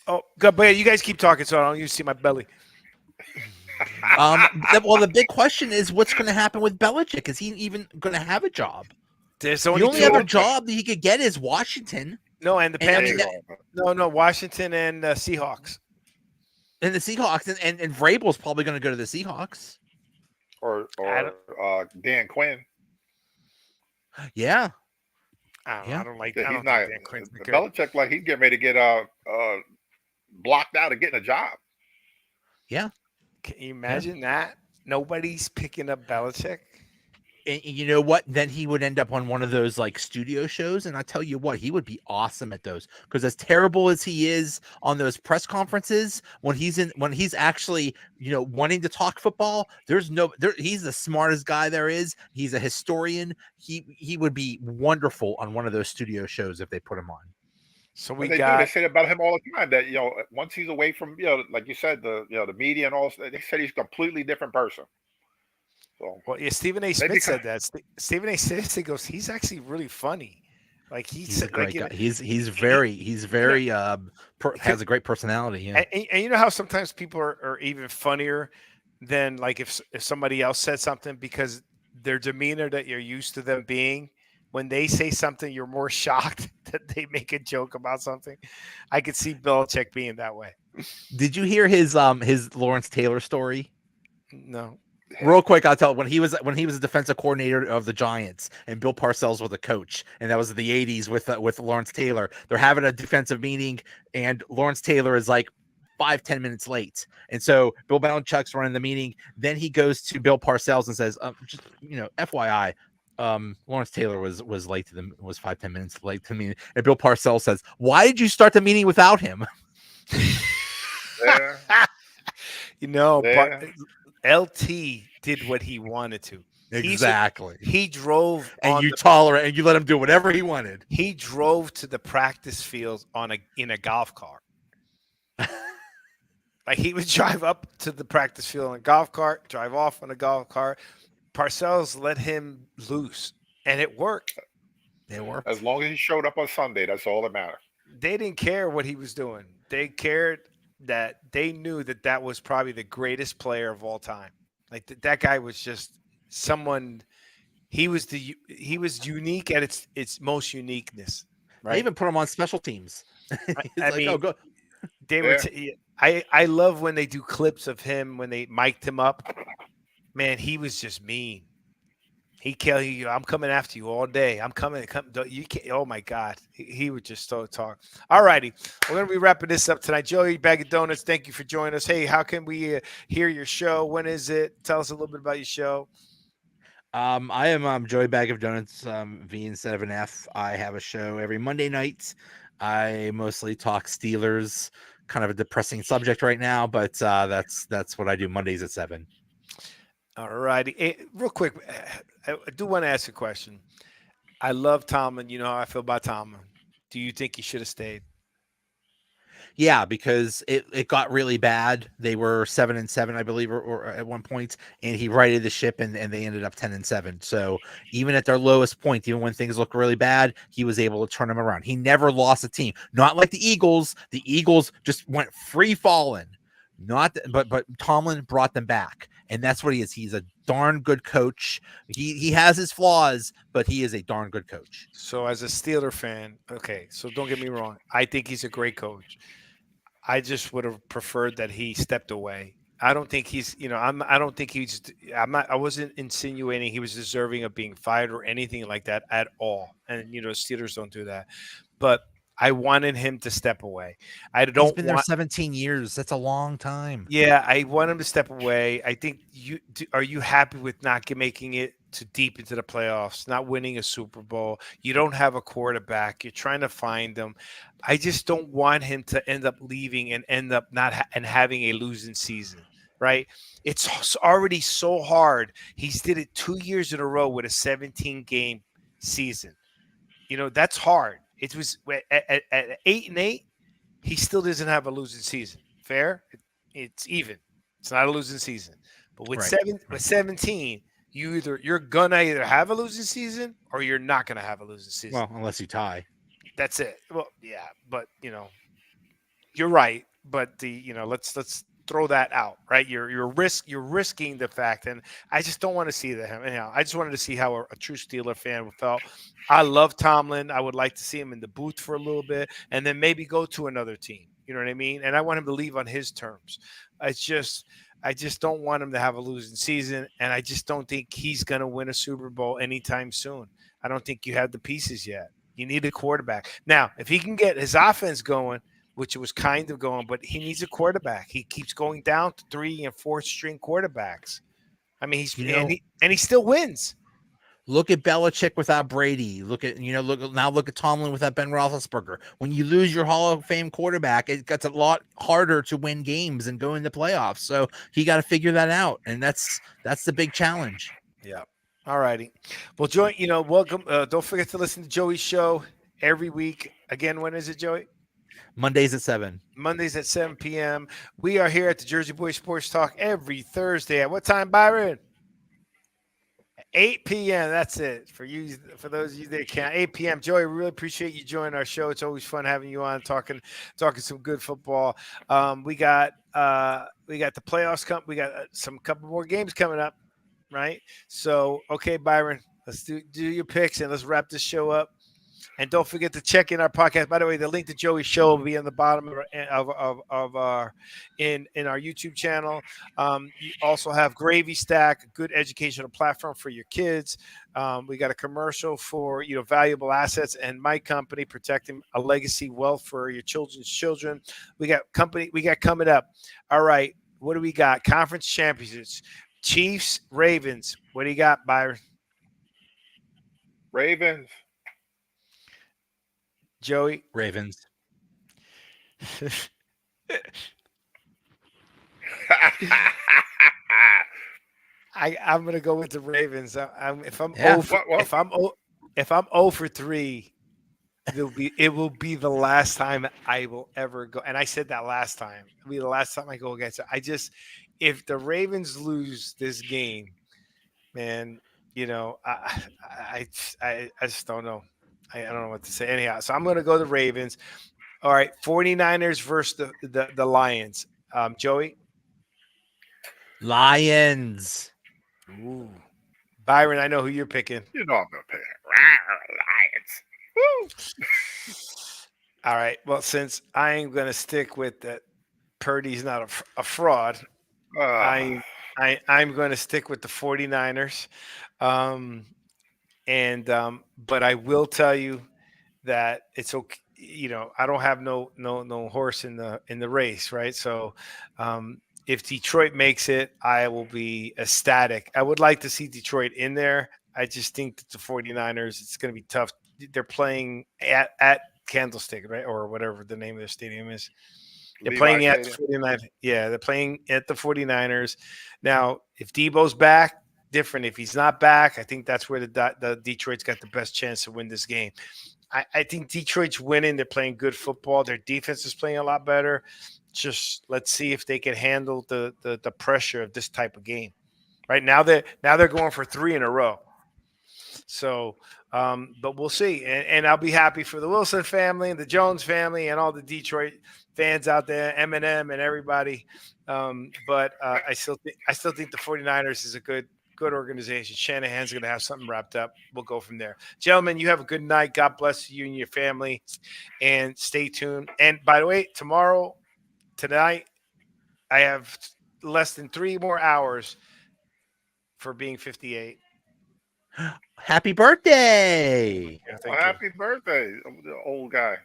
Oh, God, but you guys keep talking, so I don't even see my belly. Well, the big question is what's going to happen with Belichick? Is he even going to have a job? There's only the only other job that he could get is Washington. No, and the Panthers. No, Washington and Seahawks. And the Seahawks, and Vrabel's probably going to go to the Seahawks. Or Dan Quinn. Yeah. I don't like that. Yeah, Belichick, like he's getting ready to get blocked out of getting a job. Yeah. Can you imagine that? Nobody's picking up Belichick. And you know what? Then he would end up on one of those like studio shows, and I tell you what, he would be awesome at those. Because as terrible as he is on those press conferences, when he's actually wanting to talk football, he's the smartest guy there is. He's a historian. He would be wonderful on one of those studio shows if they put him on. So they say about him all the time that once he's away from like you said the media and all, they said he's a completely different person. So, well, yeah, Stephen A. Smith said that. Stephen A. Smith goes, he's actually really funny. Like he's a great guy. He's very has a great personality. Yeah, and you know how sometimes people are even funnier than like if somebody else said something because their demeanor that you're used to them being. When they say something, you're more shocked that they make a joke about something. I could see Belichick being that way. Did you hear his Lawrence Taylor story? No. Real quick, I'll tell when he was a defensive coordinator of the Giants and Bill Parcells was the coach, and that was the 80s with Lawrence Taylor. They're having a defensive meeting, and Lawrence Taylor is like 5-10 minutes late, and so Bill Belichick's running the meeting. Then he goes to Bill Parcells and says, "Just FYI." Lawrence Taylor was late to them, was 5-10 minutes late to me. And Bill Parcells says, "Why did you start the meeting without him?" LT did what he wanted to. Exactly. He drove, and you tolerate, and you let him do whatever he wanted. He drove to the practice field in a golf cart. Like he would drive up to the practice field in a golf cart, drive off on a golf cart. Parcells let him loose, and it worked. It worked. As long as he showed up on Sunday, that's all that mattered. They didn't care what he was doing. They cared that they knew that was probably the greatest player of all time. Like that guy was just someone. He was unique at its most uniqueness. Right. They even put him on special teams. Go. They were. I love when they do clips of him when they mic'd him up. Man, he was just mean. He killed you. I'm coming after you all day. I'm coming. You can't. Oh my God, he would just so talk. All righty, we're gonna be wrapping this up tonight. Joey Bag of Donuts, thank you for joining us. Hey, how can we hear your show? When is it? Tell us a little bit about your show. I am Joey Bag of Donuts, V instead of an F. I have a show every Monday night. I mostly talk Steelers. Kind of a depressing subject right now, but that's what I do Mondays at 7. All righty. Hey, real quick, I do want to ask a question. I love Tomlin. You know how I feel about Tomlin. Do you think he should have stayed? Yeah, because it got really bad. They were 7-7, I believe, or at one point, and he righted the ship, and they ended up 10-7. So even at their lowest point, even when things look really bad, he was able to turn them around. He never lost a team. Not like the Eagles. The Eagles just went free falling. But Tomlin brought them back, and that's what he is. He's a darn good coach. He has his flaws, but he is a darn good coach. So as a Steeler fan, okay, so don't get me wrong. I think he's a great coach. I just would have preferred that he stepped away I don't think he's, I don't think he's, I wasn't insinuating he was deserving of being fired or anything like that at all. And, Steelers don't do that. But I wanted him to step away. I He's don't been there want, 17 years. That's a long time. yeah, I want him to step away. I think are you happy with not making it to deep into the playoffs, not winning a Super Bowl? You don't have a quarterback. You're trying to find them. I just don't want him to end up leaving and end up not and having a losing season. Right? It's already so hard. He's did it 2 years in a row with a 17 game season. That's hard. It was at 8-8. He still doesn't have a losing season. Fair? It's even. It's not a losing season. But with Right. with 17, you're gonna either have a losing season or you're not gonna have a losing season. Well, unless you tie. That's it. Well, yeah, but you're right. But let's throw that out, right? You're risking the fact, and I just don't want to see that. Anyhow, I just wanted to see how a true Steeler fan felt. I love Tomlin. I would like to see him in the booth for a little bit, and then maybe go to another team. You know what I mean? And I want him to leave on his terms. I just don't want him to have a losing season, and I just don't think he's going to win a Super Bowl anytime soon. I don't think you have the pieces yet. You need a quarterback. Now, if he can get his offense going, which it was kind of going, but he needs a quarterback. He keeps going down to 3 and 4 string quarterbacks. I mean, and he still wins. Look at Belichick without Brady. Look at Tomlin without Ben Roethlisberger. When you lose your Hall of Fame quarterback, it gets a lot harder to win games and go into playoffs. So he got to figure that out, and that's the big challenge. Yeah. All righty. Well, welcome. Don't forget to listen to Joey's show every week. Again, when is it, Joey? Mondays at 7. Mondays at 7 p.m. We are here at the Jersey Boys Sports Talk every Thursday. At what time, Byron? 8 p.m. That's it for you. For those of you that can't, 8 p.m. Joey, we really appreciate you joining our show. It's always fun having you on, talking some good football. We got the playoffs. We got couple more games coming up, right? So, okay, Byron, let's do your picks and let's wrap this show up. And don't forget to check in our podcast. By the way, the link to Joey's show will be in the bottom of our in our YouTube channel. You also have GravyStack, a good educational platform for your kids. We got a commercial for valuable assets and my company protecting a legacy wealth for your children's children. We got coming up. All right, what do we got? Conference championships, Chiefs, Ravens. What do you got, Byron? Ravens. Joey? Ravens. I'm gonna go with the Ravens. If I'm 0 for 3, it will be the last time I will ever go. And I said that last time. It'll be the last time I go against it. If the Ravens lose this game, man, I just don't know. I don't know what to say. Anyhow, so I'm going to go the Ravens. All right, 49ers versus the Lions. Joey? Lions. Ooh. Byron, I know who you're picking. You know I'm going to pick Lions. Woo! All right, well, since I am going to stick with that Purdy's not a fraud, I'm going to stick with the 49ers. But I will tell you that it's okay. I don't have no horse in the race, right? So, if Detroit makes it, I will be ecstatic. I would like to see Detroit in there. I just think that the 49ers, it's going to be tough. They're playing at Candlestick, right? Or whatever the name of their stadium is. They're playing at the 49ers. Yeah, they're playing at the 49ers. Now, if Debo's back, different. If he's not back, I think that's where the Detroit's got the best chance to win this game. I think Detroit's winning. They're playing good football. Their defense is playing a lot better. Just let's see if they can handle the pressure of this type of game. Right now they're going for 3 in a row. So, but we'll see. And I'll be happy for the Wilson family and the Jones family and all the Detroit fans out there, Eminem and everybody. But I still think the 49ers is a good organization. Shanahan's going to have something wrapped up. We'll go from there. Gentlemen, you have a good night. God bless you and your family. And stay tuned. And by the way, tonight, I have less than 3 more hours for being 58. Happy birthday! Yeah, Well, happy birthday, the old guy.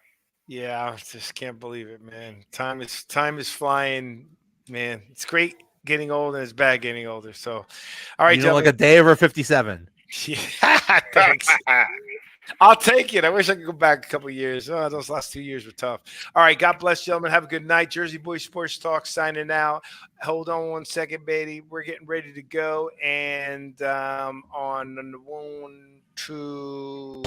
Yeah, I just can't believe it, man. Time is flying, man. It's great getting old and it's bad getting older. So, all right, You know, like a day over 57. Yeah, thanks. I'll take it. I wish I could go back a couple of years. Oh, those last 2 years were tough. All right, God bless, gentlemen. Have a good night. Jersey Boys Sports Talk signing out. Hold on 1 second, baby. We're getting ready to go, and on 1, 2.